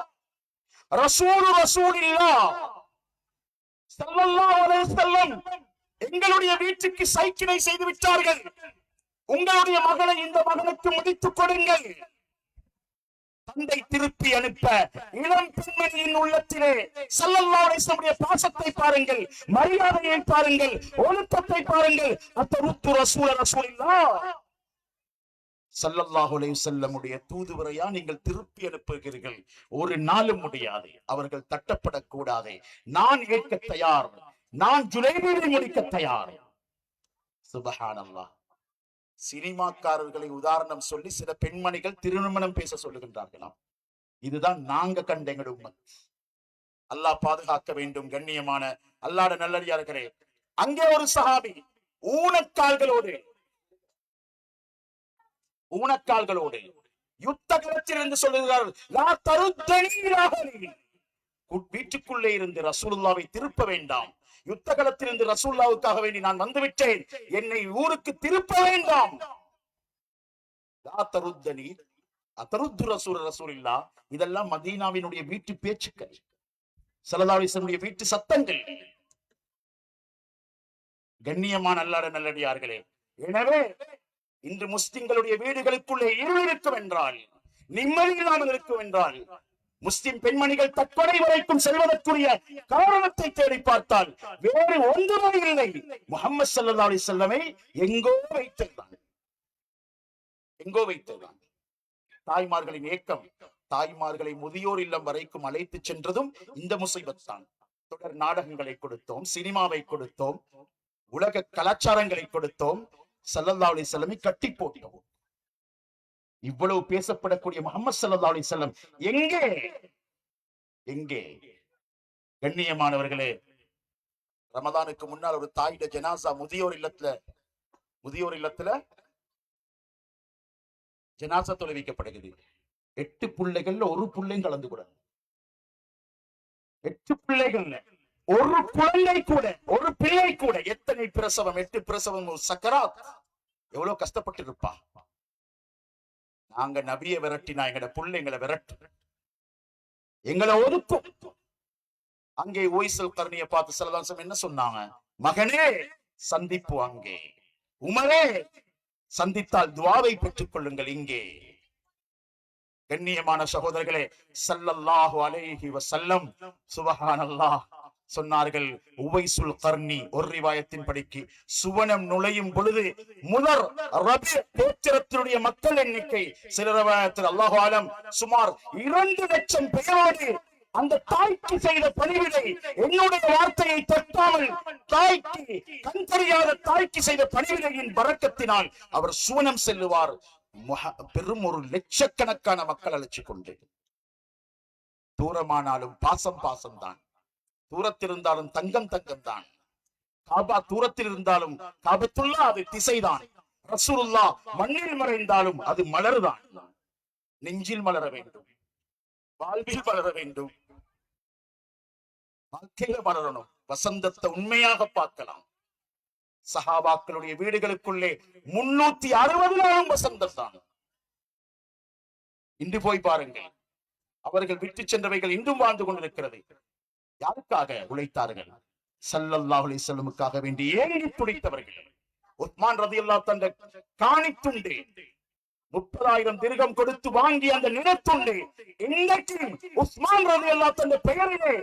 ஸல்லல்லாஹு அலைஹி வஸல்லம் எங்களுடைய வீட்டுக்கு சைக்கிளை செய்து விட்டார்கள், உங்களுடைய மகளை இந்த மகனுக்கு முடித்துக் கொடுங்கள். தந்தை திருப்பி அனுப்ப இளம் பெண்மணியின் உள்ளத்திலே ஸல்லல்லாஹு அலைஹி வஸல்லம் பாசத்தை பாருங்கள், மரியாதையை பாருங்கள், ஒழுக்கத்தை பாருங்கள். அத்தருத்து ரசூலுல்லாஹ் ஸல்லல்லாஹு அலைஹி வஸல்லம் தூதுவரையா நீங்கள் திருப்பி அனுப்புகிறீர்கள்? ஒரு நாளும் முடியாது. அவர்கள் தட்டப்படக்கூடாது. நான் ஏற்க தயார், நான் ஜுலைபீபை முடிக்க தயார். சுப்ஹானல்லாஹ். சினிமாக்காரர்களை உதாரணம் சொல்லி சில பெண்மணிகள் திருமணம் பேச சொல்லுகின்றார்களாம். இதுதான் நாங்க கண்ட எங்களுடைய உம்மத். அல்லாஹ் பாதுகாக்க வேண்டும். கண்ணியமான அல்லாஹ்வுடைய நல்லடியார்களே, அங்கே ஒரு சஹாபி ஊனக்கால்களோடு யுத்த களத்தில் இருந்து சொல்லுகிறார்கள், லா தருத்தனி இலாஹி, வீட்டுக்குள்ளே இருந்து ரசூலுல்லாவை திருப்ப வேண்டாம். யுத்த களத்தில் இருந்து ரசூலுல்லாவுக்காக வேண்டி நான் வந்துவிட்டேன், என்னை ஊருக்கு திருப்ப வேண்டாம். லா தருத்தனி அத்தருத்து ரசூலுல்லாஹ். இதெல்லாம் மதீனாவினுடைய வீட்டு பேச்சுக்கள், ஸல்லல்லாஹு அலைஹி வஸல்லம் வீட்டு சத்தங்கள். கண்ணியமான அல்லாஹ்வுடைய நல்லடியார்களே, எனவே இன்று முஸ்லிம்களுடைய வீடுகளுக்குள்ளே இருள் இருக்கும் என்றால், நிம்மதி இல்லாமல் இருக்கும் என்றால், முஸ்லிம் பெண்மணிகள் தற்கொலை வரைக்கும் செல்வதற்குரிய காரணத்தை தேடி பார்த்தால் வேறு ஒன்றுமே இல்லை. முஹம்மது ஸல்லல்லாஹு அலைஹி வஸல்லமை எங்கோ வைத்ததுதான். தாய்மார்களின் ஏக்கம், தாய்மார்களை முதியோர் இல்லம் வரைக்கும் அழைத்து சென்றதும் இந்த முசைபத் தான். தொடர் நாடகங்களை கொடுத்தோம், சினிமாவை கொடுத்தோம், உலக கலாச்சாரங்களை கொடுத்தோம், ஸல்லல்லாஹு அலைஹி வஸல்லம் கட்டி போட்டோம். இவ்வளவு பேசப்படக்கூடிய முஹம்மது ஸல்லல்லாஹு அலைஹி வஸல்லம் எங்கே? கண்ணியமானவர்களே, ரமதானுக்கு முன்னால் ஒரு தாயிட ஜனாசா முதியோர் இல்லத்துல ஜனாசா தொலைவிக்கப்படுகிறது. 8 பிள்ளைகள்ல ஒரு பிள்ளையும் கலந்து கூட, 8 பிள்ளைகள்ல ஒரு குழந்தை கூட, ஒரு பிள்ளை கூட. எத்தனை பிரசவம், 8 பிரசவம், சக்கராத். எவ்வளவு கஷ்டப்பட்டு இருப்பா. நாங்க நபியை விரட்டினா எங்கட பிள்ளைங்களை விரட்டு, எங்களை ஒதுக்கும். அங்கே ஓய்சல் கர்ணியை பார்த்து ஸல்லல்லாஹு அலைஹி வஸல்லம் என்ன சொன்னாங்க? மகனே, சந்திப்பு அங்கே. உமரே, சந்தித்தால் துவாவை பெற்றுக் கொள்ளுங்கள் இங்கே. கண்ணியமான சகோதரர்களே, ஸல்லல்லாஹு அலைஹி வஸல்லம் சுப்ஹானல்லாஹ் சொன்னார்கள். உவைசுல் கர்னி ஒரு ரிவாயத்தின் படிக்கு சுவனம் நுழையும் பொழுது முதல் ரபி கோத்திரத்தினுடைய மக்கள் எண்ணிக்கை சில ரிவாயத்தில் அல்லாஹு ஆலம் சுமார் 2 லட்சம் பேரோடு அந்த தாய்க்கு செய்த பணிவிடை, என்னுடைய வார்த்தையை தட்டாமல் தாய்க்கு, கண் தெரியாத தாய்க்கு செய்த பணிவிடையின் பரக்கத்தினால் அவர் சுவனம் செல்லுவார். பெரும் ஒரு லட்சக்கணக்கான மக்கள் அழைச்சு கொண்டு. தூரமானாலும் பாசம் பாசம் தான், தூரத்தில் இருந்தாலும் தங்கம் தங்கம் தான். காபா தூரத்தில் இருந்தாலும் காபத்துல்லா அது திசைதான். ரசூலுல்லாஹ் மண்ணில் மறைந்தாலும் அது மலர்தான். நெஞ்சில் மலர வேண்டும், வாழ்வில் மலர வேண்டும், வாழ்க்கையில மலரணும். வசந்தத்தை உண்மையாக பார்க்கலாம். சஹாபாக்களுடைய வீடுகளுக்குள்ளே 360 நாளும் வசந்தம் தான். இன்று போய் பாருங்கள், அவர்கள் விட்டு சென்றவைகள் இன்றும் வாழ்ந்து கொண்டிருக்கிறது. யாருக்காக உழைத்தார்கள்? ஸல்லல்லாஹு அலைஹி வஸல்லமுக்காக வேண்டி ஏங்கி துடித்தவர்கள். உஸ்மான் ரலியல்லாஹு தந்த காணித்துண்டு 30,000 திர்ஹம் கொடுத்து வாங்கி அந்த நிலத்துண்டு இன்னைக்கு உஸ்மான் ரலியல்லாஹு தந்த பெயரிலே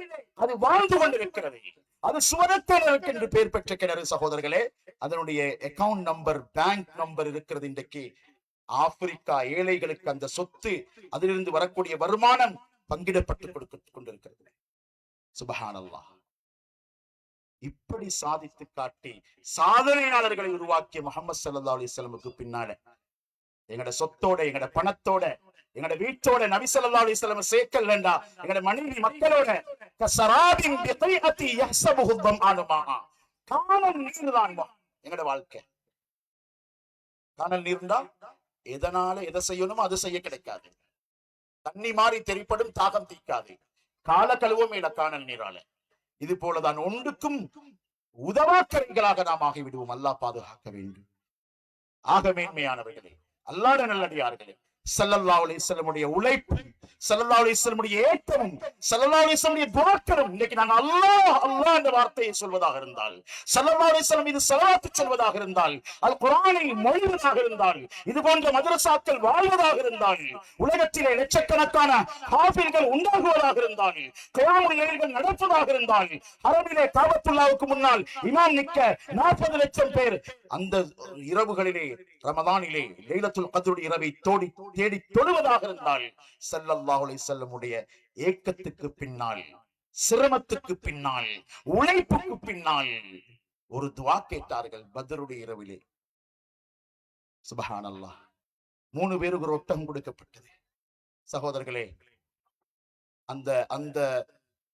அது வாழ்ந்து கொண்டிருக்கிறது. அது சுவனத்தில் என்று பெயர் பெற்ற கிணறு சகோதரர்களே. அதனுடைய அக்கவுண்ட் நம்பர், பேங்க் நம்பர் இருக்கிறது. இன்றைக்கு ஆப்பிரிக்கா ஏழைகளுக்கு அந்த சொத்து, அதிலிருந்து வரக்கூடிய வருமானம் பங்கிடப்பட்டு கொடுத்துக் கொண்டிருக்கிறது. சுப்ஹானல்லாஹ். இப்படி சாதித்து காட்டி சாதனையாளர்களை உருவாக்கிய முஹம்மது ஸல்லல்லாஹு அலைஹி வஸல்லமுக்கு பின்னால எங்கட சொத்தோட, எங்கட பணத்தோட, எங்கட வீட்டோட நபி ஸல்லல்லாஹு அலைஹி வஸல்லம் சேர்க்கலண்டா எங்கட மனைவி மக்களோட கஸராபின் பிகைஅதி யஹ்ஸபுஹு தம்ஆனு மாஆ. கானல் நீர் தான் எங்கட வாழ்க்கை. கானல் நீர்ண்டா எதனால எதை செய்யணுமோ அது செய்ய கிடைக்காது. தண்ணி மாறி தெரிப்படும், தாகம் தீக்காது. கால கழுவும் இட கானல் நீரால. இது போலதான் ஒன்றுக்கும் உதவாக்கரைகளாக நாம் ஆகிவிடுவோம். அல்லாஹ் பாதுகாக்க வேண்டும். ஆக மேன்மையானவர்களே, அல்லாஹ்வுடைய நல்லடியார்களே, ஸல்லல்லாஹு அலைஹி வஸல்லமுடைய உழைப்பு, ஸல்லல்லாஹு அலைஹி வஸல்லமுடைய ஏற்றமும், ஸல்லல்லாஹு அலைஹி வஸல்லமுடைய துஆக்களும். இன்னைக்கு நாங்க அல்லாஹ் அல்லாஹ் என்ற வார்த்தையை சொல்வதாக இருந்தால், ஸல்லல்லாஹு அலைஹி வஸல்லம் இது ஸலவாத் சொல்வதாக இருந்தால், அல் குர்ஆனை மொழிவதாக இருந்தால், இது போன்ற மதரசாக்கள் வாழ்வதாக இருந்தால், உலகத்திலே லட்சக்கணக்கான ஹாஃபில்கள் உண்டாகுவதாக இருந்தால், கியாமுல் லைல்கள் நடப்பதாக இருந்தால், அரபிலே காபத்துல்லாவுக்கு முன்னால் இமாம் நிற்க 40 லட்சம் பேர் அந்த இரவுகளிலே, ரமதானிலே லைலத்துல் கத்ருடைய இரவை தேடி தொழுவதாக இருந்தால், ஸல்லல்லாஹு அலைஹி வஸல்லமுடைய ஏக்கத்துக்கு பின்னால், சிரமத்துக்கு பின்னால், உழைப்புக்கு பின்னால் ஒரு துஆ கேட்டார்கள் பத்ருடைய இரவிலே. சுப்ஹானல்லாஹ். 3 பேருக்கு ஒரு ஒட்டகம் கொடுக்கப்பட்டது. சகோதரர்களே, அந்த அந்த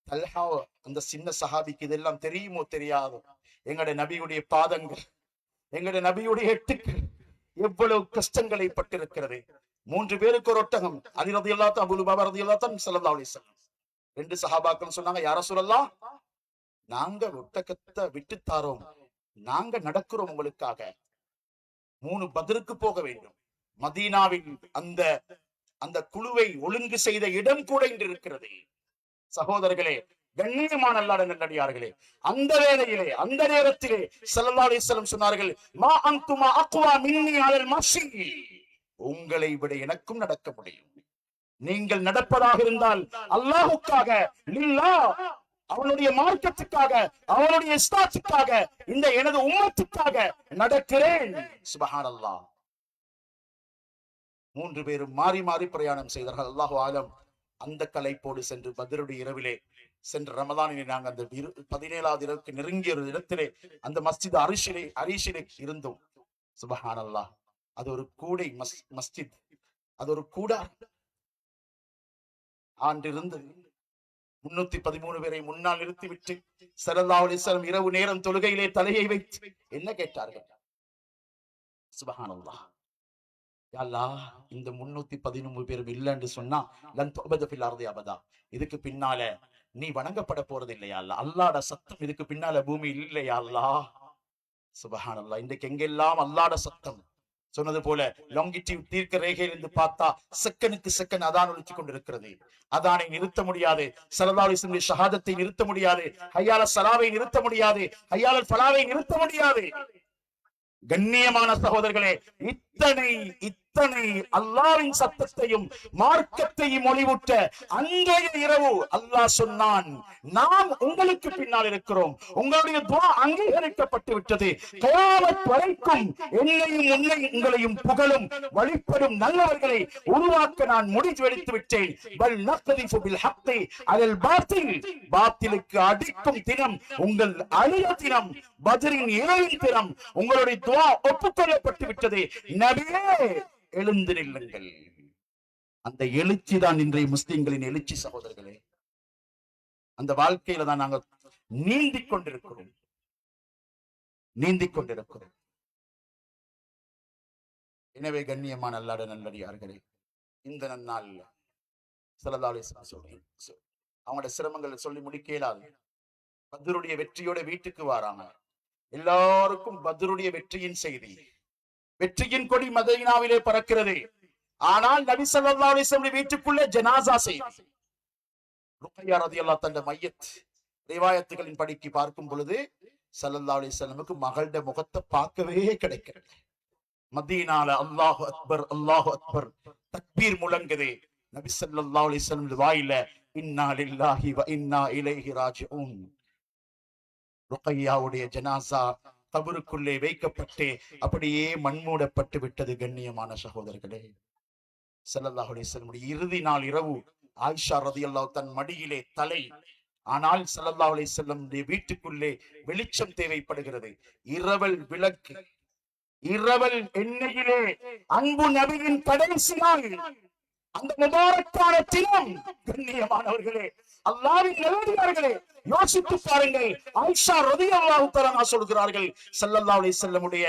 தல்ஹா, அந்த சின்ன சஹாபிக்கு இதெல்லாம் தெரியுமோ தெரியாதோ? எங்கட நபியுடைய பாதங்கள், எங்கட நபியுடைய எட்டுக்கள் எவ்வளவு கஷ்டங்களை பட்டிருக்கிறது. 3 பேருக்கு ஒரு ஒட்டகம். அலி ரலியல்லாஹு அன்ஹு, அபூ லுபாபா ரலியல்லாஹு அன்ஹு, ஸல்லல்லாஹு அலைஹி வஸல்லம். 2 சஹாபாக்கள் சொன்னாங்க, யா ரசூலல்லாஹ், நாங்க ஒட்டகத்தை விட்டு தாரோம், நாங்க நடக்கிறோம் உங்களுக்காக. 3 பத்ருக்கு போக வேண்டும். மதீனாவில் அந்த அந்த குழுவை ஒழுங்கு செய்த இடம் கூட இன்று இருக்கிறது. சகோதரர்களே, கண்ணியமான அல்லாஹ்வுடைய நல்லடியார்களே, அந்த வேளையிலே, அந்த நேரத்திலே ஸல்லல்லாஹு அலைஹி வஸல்லம் சொன்னார்கள், மா அன்துமா அக்வா மின்னி அலல் மஷி. உங்களை விட எனக்கும் நடக்க முடியும். நீங்கள் நடப்பதாக இருந்தால் அல்லாஹ்வுக்காக, லில்லாஹ், அவனுடைய மார்க்கத்துக்காக, அவனுடைய இஸ்லாத்துக்காக, இந்த எனது உம்மத்துக்காக நடக்கிறேன். சுப்ஹானல்லாஹ். 3 பேரும் மாறி மாறி பிரயாணம் செய்தார்கள். அல்லாஹு ஆலம். அந்த கலைப்போடு சென்று பத்ருடைய இரவிலே சென்ற ரமதானிலே நாங்கள் அந்த 17வது இரவுக்கு நெருங்கிய ஒரு இடத்திலே அந்த மஸ்ஜித் அரிஷிலே இருந்தோம். சுப்ஹானல்லாஹ். அது ஒரு கூடை மஸ்ஜித், அது ஒரு கூடார். ஆண்டிருந்து 313 பேரை முன்னால் நிறுத்திவிட்டு ஸல்லல்லாஹு அலைஹி வஸல்லம் இரவு நேரம் தொழுகையிலே தலையை வைத்து என்ன கேட்டார்கள்? சுப்ஹானல்லாஹ். யா அல்லாஹ், இந்த 313 பேரும் இல்லைன்னு சொன்னா லன் துஅபத ஃபில் அர்தி அபதா, இதுக்கு பின்னால நீ வணங்கப்பட போறது இல்லையா அல்லாஹ். அல்லாஹ்வுடைய சத்தம் இதுக்கு பின்னால பூமி இல்லையா அல்லாஹ். சுப்ஹானல்லாஹ். இன்றைக்கு எங்கெல்லாம் அல்லாஹ்வுடைய சத்தம் சொன்னது போல லாங்கிடியூட் தீர்க்க ரேகையிலிருந்து பார்த்தா செகண்டுக்கு செகண்ட் அதான் ஒழிச்சு கொண்டிருக்கிறது. அதானை நிறுத்த முடியாது, ஸல்லல்லாஹு அலைஹி வஸல்லம் ஷஹாதத்தை நிறுத்த முடியாது, ஹய்யால ஸலாவை நிறுத்த முடியாது, ஹய்யால ஃபலாவை நிறுத்த முடியாது. கண்ணியமான சகோதரர்களே, இத்தனை அல்லாஹ்வின் சத்தத்தையும் மார்க்கத்தையும் ஒளிவுட்ட அன்றைய இரவு அல்லாஹ் சொன்னான், நாம் உங்களுக்கு பின்னால் இருக்கிறோம், உங்களுடைய துஆ அங்கீகரிக்கப்பட்டு விட்டது, கியாமத் வரைக்கும் என்னையும் உங்களையும் புகழும் வழிபடும் நல்லவர்களை உருவாக்க நான் முடிவு எடுத்து விட்டேன். பல் நக்திஃபு பில் ஹக்கி அலல் பாத்தில், பாத்திலுக்கு அடிக்கும் தினம் உங்கள் அழிய தினம், பத்ரின் இரவின் தினம், உங்களுடைய துஆ ஒப்புக்கொள்ளப்பட்டு விட்டது. நபியே எழுந்து நில்லுங்கள். அந்த எழுச்சி தான் இன்றைய முஸ்லிம்களின் எழுச்சி சகோதரர்களே. அந்த வாழ்க்கையில தான் நாங்கள் நீந்திக் கொண்டிருக்கிறோம். எனவே கண்ணியமான அல்லாஹ்வுடைய நல்லடியார்களே, இந்த நன்னாள்ல ஸல்லல்லாஹு அலைஹி வஸல்லம் சொல்றேன், அவங்களோட சிரமங்களை சொல்லி முடிக்க இயலாது. பத்ருடைய வெற்றியோட வீட்டுக்கு வராங்க. எல்லாருக்கும் பத்ருடைய வெற்றியின் செய்தி, வெற்றியின் கொடி மதீனாவிலே பறக்கிறது. ஆனால் நபி ஸல்லல்லாஹு அலைஹி வஸல்லம் வீட்டுக்குள்ளே ஜனாஸா செய்தி. ருக்கையா ரலியல்லாஹு தன்னுடைய மையத் ரிவாயத்துகளின் படிக்கு பார்க்கும் பொழுது ஸல்லல்லாஹு அலைஹி வஸல்லமுக்கு மகளுடைய முகத்தை பார்க்கவே கிடைக்கல. மதீனால அல்லாஹு அக்பர் அல்லாஹு அக்பர் தக்பீர் முழங்குது. நபி ஸல்லல்லாஹு அலைஹி வஸல்லம் வாயில இன்னா லில்லாஹி வ இன்னா இலைஹி ராஜிஊன். ருக்கையாவுடைய ஜனாஸா கபருக்குள்ளே வைக்கப்பட்டு அப்படியே மண்மூடப்பட்டு விட்டது. கண்ணியமான சகோதரர்களே, ஸல்லல்லாஹு அலைஹி வஸல்லம் இறுதி நாள் இரவு ஆயிஷா ரலியல்லாஹு தன் மடியிலே தலை. ஆனால் ஸல்லல்லாஹு அலைஹி வஸல்லம் வீட்டுக்குள்ளே வெளிச்சம் தேவைப்படுகிறது. இரவல் விளக்கு, இரவல் எண்ணெயிலே அன்பு நபியின் கடைசி நாள், அந்த முபாரக்கான தினம். கண்ணியமானவர்களே, அல்லாஹ்வின் நல்லடியார்களே, யோசித்து பாருங்கள். ஆயிஷா ரலியல்லாஹு தஆலா சொல்கிறார்கள், ஸல்லல்லாஹு அலைஹி வஸல்லமுடைய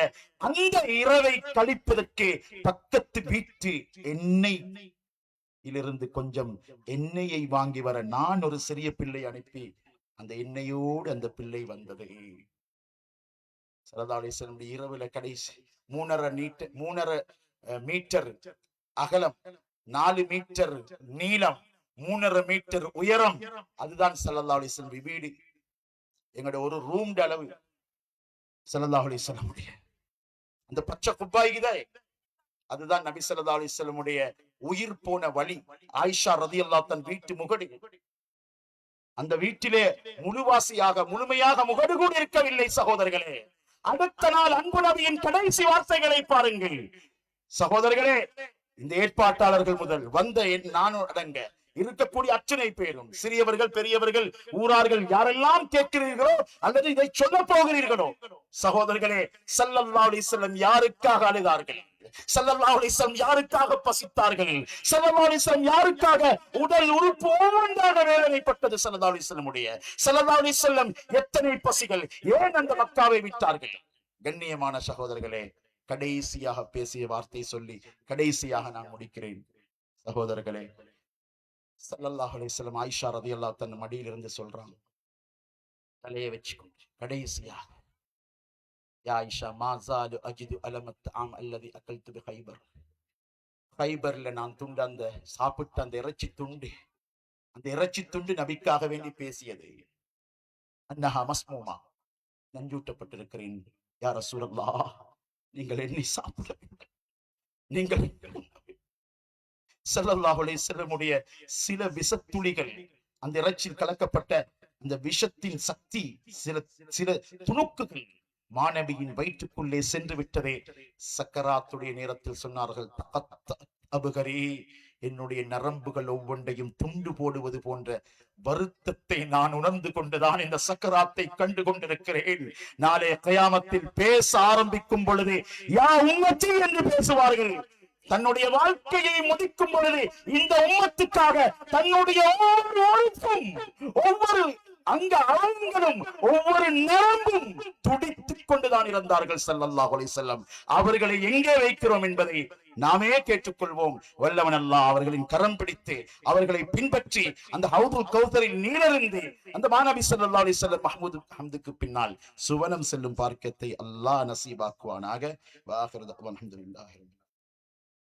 அந்த இரவை கழிப்பதற்கு பக்கத்து வீட்டு எண்ணெயிலிருந்து கொஞ்சம் எண்ணெயை வாங்கி வர நான் ஒரு சிறிய பிள்ளை அனுப்பி அந்த எண்ணெயோடு அந்த பிள்ளை வந்தது. ஸல்லல்லாஹு அலைஹி வஸல்லம் இரவுல கடைசி 3.5 மீட்டர் அகலம், 4 மீட்டர் நீளம், 3.5 மீட்டர் உயரம். அதுதான் ஸல்லல்லாஹு அலைஹி வஸல்லம் வீடு. எங்களோட ஒரு ரூம் அளவு ஸல்லல்லாஹு அலைஹி வஸல்லம் அந்த பச்சை குப்பாய்க்குதே, அதுதான் நபி ஸல்லல்லாஹு அலைஹி வஸல்லம் உயிர் போன வழி. ஆயிஷா ரலியல்லாஹு தன் வீட்டு முகடு, அந்த வீட்டிலே முழுமையாக முகடு கூட இருக்கவில்லை சகோதரர்களே. அடுத்த நாள் அன்பு நபியின் கடைசி வார்த்தைகளை பாருங்கள் சகோதரர்களே. இந்த ஏற்பாட்டாளர்கள் முதல் வந்த நானும் அடங்க இருக்கக்கூடிய அத்தனை பேரும், சிறியவர்கள் பெரியவர்கள் ஊரார்கள், யாரெல்லாம் கேட்கிறீர்களோ அல்லது இதை சொல்ல போகிறீர்களோ சகோதரர்களே, ஸல்லல்லாஹு அலைஹி வஸல்லம் யாருக்காக அழுதார்கள், ஸல்லல்லாஹு அலைஹி வஸல்லம் யாருக்காக பசித்தார்கள், ஸல்லல்லாஹு அலைஹி வஸல்லம் யாருக்காக உடல் உறுப்பு ஒவ்வொன்றாக வேதனைப்பட்டது. ஸல்லல்லாஹு அலைஹி வஸல்லம் எத்தனை பசிகள், ஏன் அந்த மக்காவை விட்டார்கள்? கண்ணியமான சகோதரர்களே, கடைசியாக பேசிய வார்த்தை சொல்லி கடைசியாக நான் முடிக்கிறேன் சகோதரர்களே. ஸல்லல்லாஹு அலைஹி வஸல்லம் ஆயிஷா ரலியல்லாஹு தன் மடியிலிருந்து சொல்றாங்க, தலையை வச்சுக்கொண்டு கடைசியாக, யா ஆயிஷா மா ஸாலு அஜிது அலமத் ஆம் அல்லதி அகல்து பி கைபர். கைபர்ல நான் அந்த சாப்பிட்ட அந்த இறைச்சி துண்டு நபிக்காக வேண்டி பேசியது. அன்னஹா மஸ்மூமா, நஞ்சூட்டப்பட்டிருக்கிறேன். யா ரசூலல்லாஹ், நீங்கள் என்னை சாப்பிட வேண்டும். நீங்கள் ஸல்லல்லாஹு அலைஹி வஸல்லம் சில விஷத்துளிகள், அந்த இறைச்சியில் கலக்கப்பட்ட அந்த விஷத்தின் சக்தி, சில துணுக்குகள் மாணவியின் வயிற்றுக்குள்ளே சென்று விட்டதே. சக்கராத்துடைய நேரத்தில் சொன்னார்கள், அபுகரி, என்னுடைய நரம்புகள் ஒவ்வொன்றையும் துண்டு போடுவது போன்ற வருத்தத்தை நான் உணர்ந்து கொண்டுதான் இந்த சக்கராத்தை கண்டு கொண்டிருக்கிறேன். நாளை கயாமத்தில் பேச ஆரம்பிக்கும் பொழுது யா உம்மத்தி என்று பேசுவார்கள். தன்னுடைய வாழ்க்கையை முதிக்கும் பொழுது இந்த உம்மத்துக்காக தன்னுடைய ஒவ்வொரு அங்க அவங்களும் ஒவ்வொரு நரம்பும் துடித்துக் கொண்டுதான் இருந்தார்கள் ஸல்லல்லாஹு அலைஹி வஸல்லம். அவர்களை எங்கே வைக்கிறோம் என்பதை நாமே கேட்டுக்கொள்வோம். வல்லவன் அல்லாஹ் அவர்களின் கரம் பிடித்து அவர்களை பின்பற்றி அந்த ஹவுதுல் கௌதரின் நீரிலிருந்து அந்த மாநபி ஸல்லல்லாஹு அலைஹி வஸல்லம் மஹ்மூது ஹம்துக்கு பின்னால் சுவனம் செல்லும் பார்க்கத்தை அல்லாஹ் நசீபாக்குவானாக. வ ஆகிரு தஅவானா அல்ஹம்துலில்லாஹி.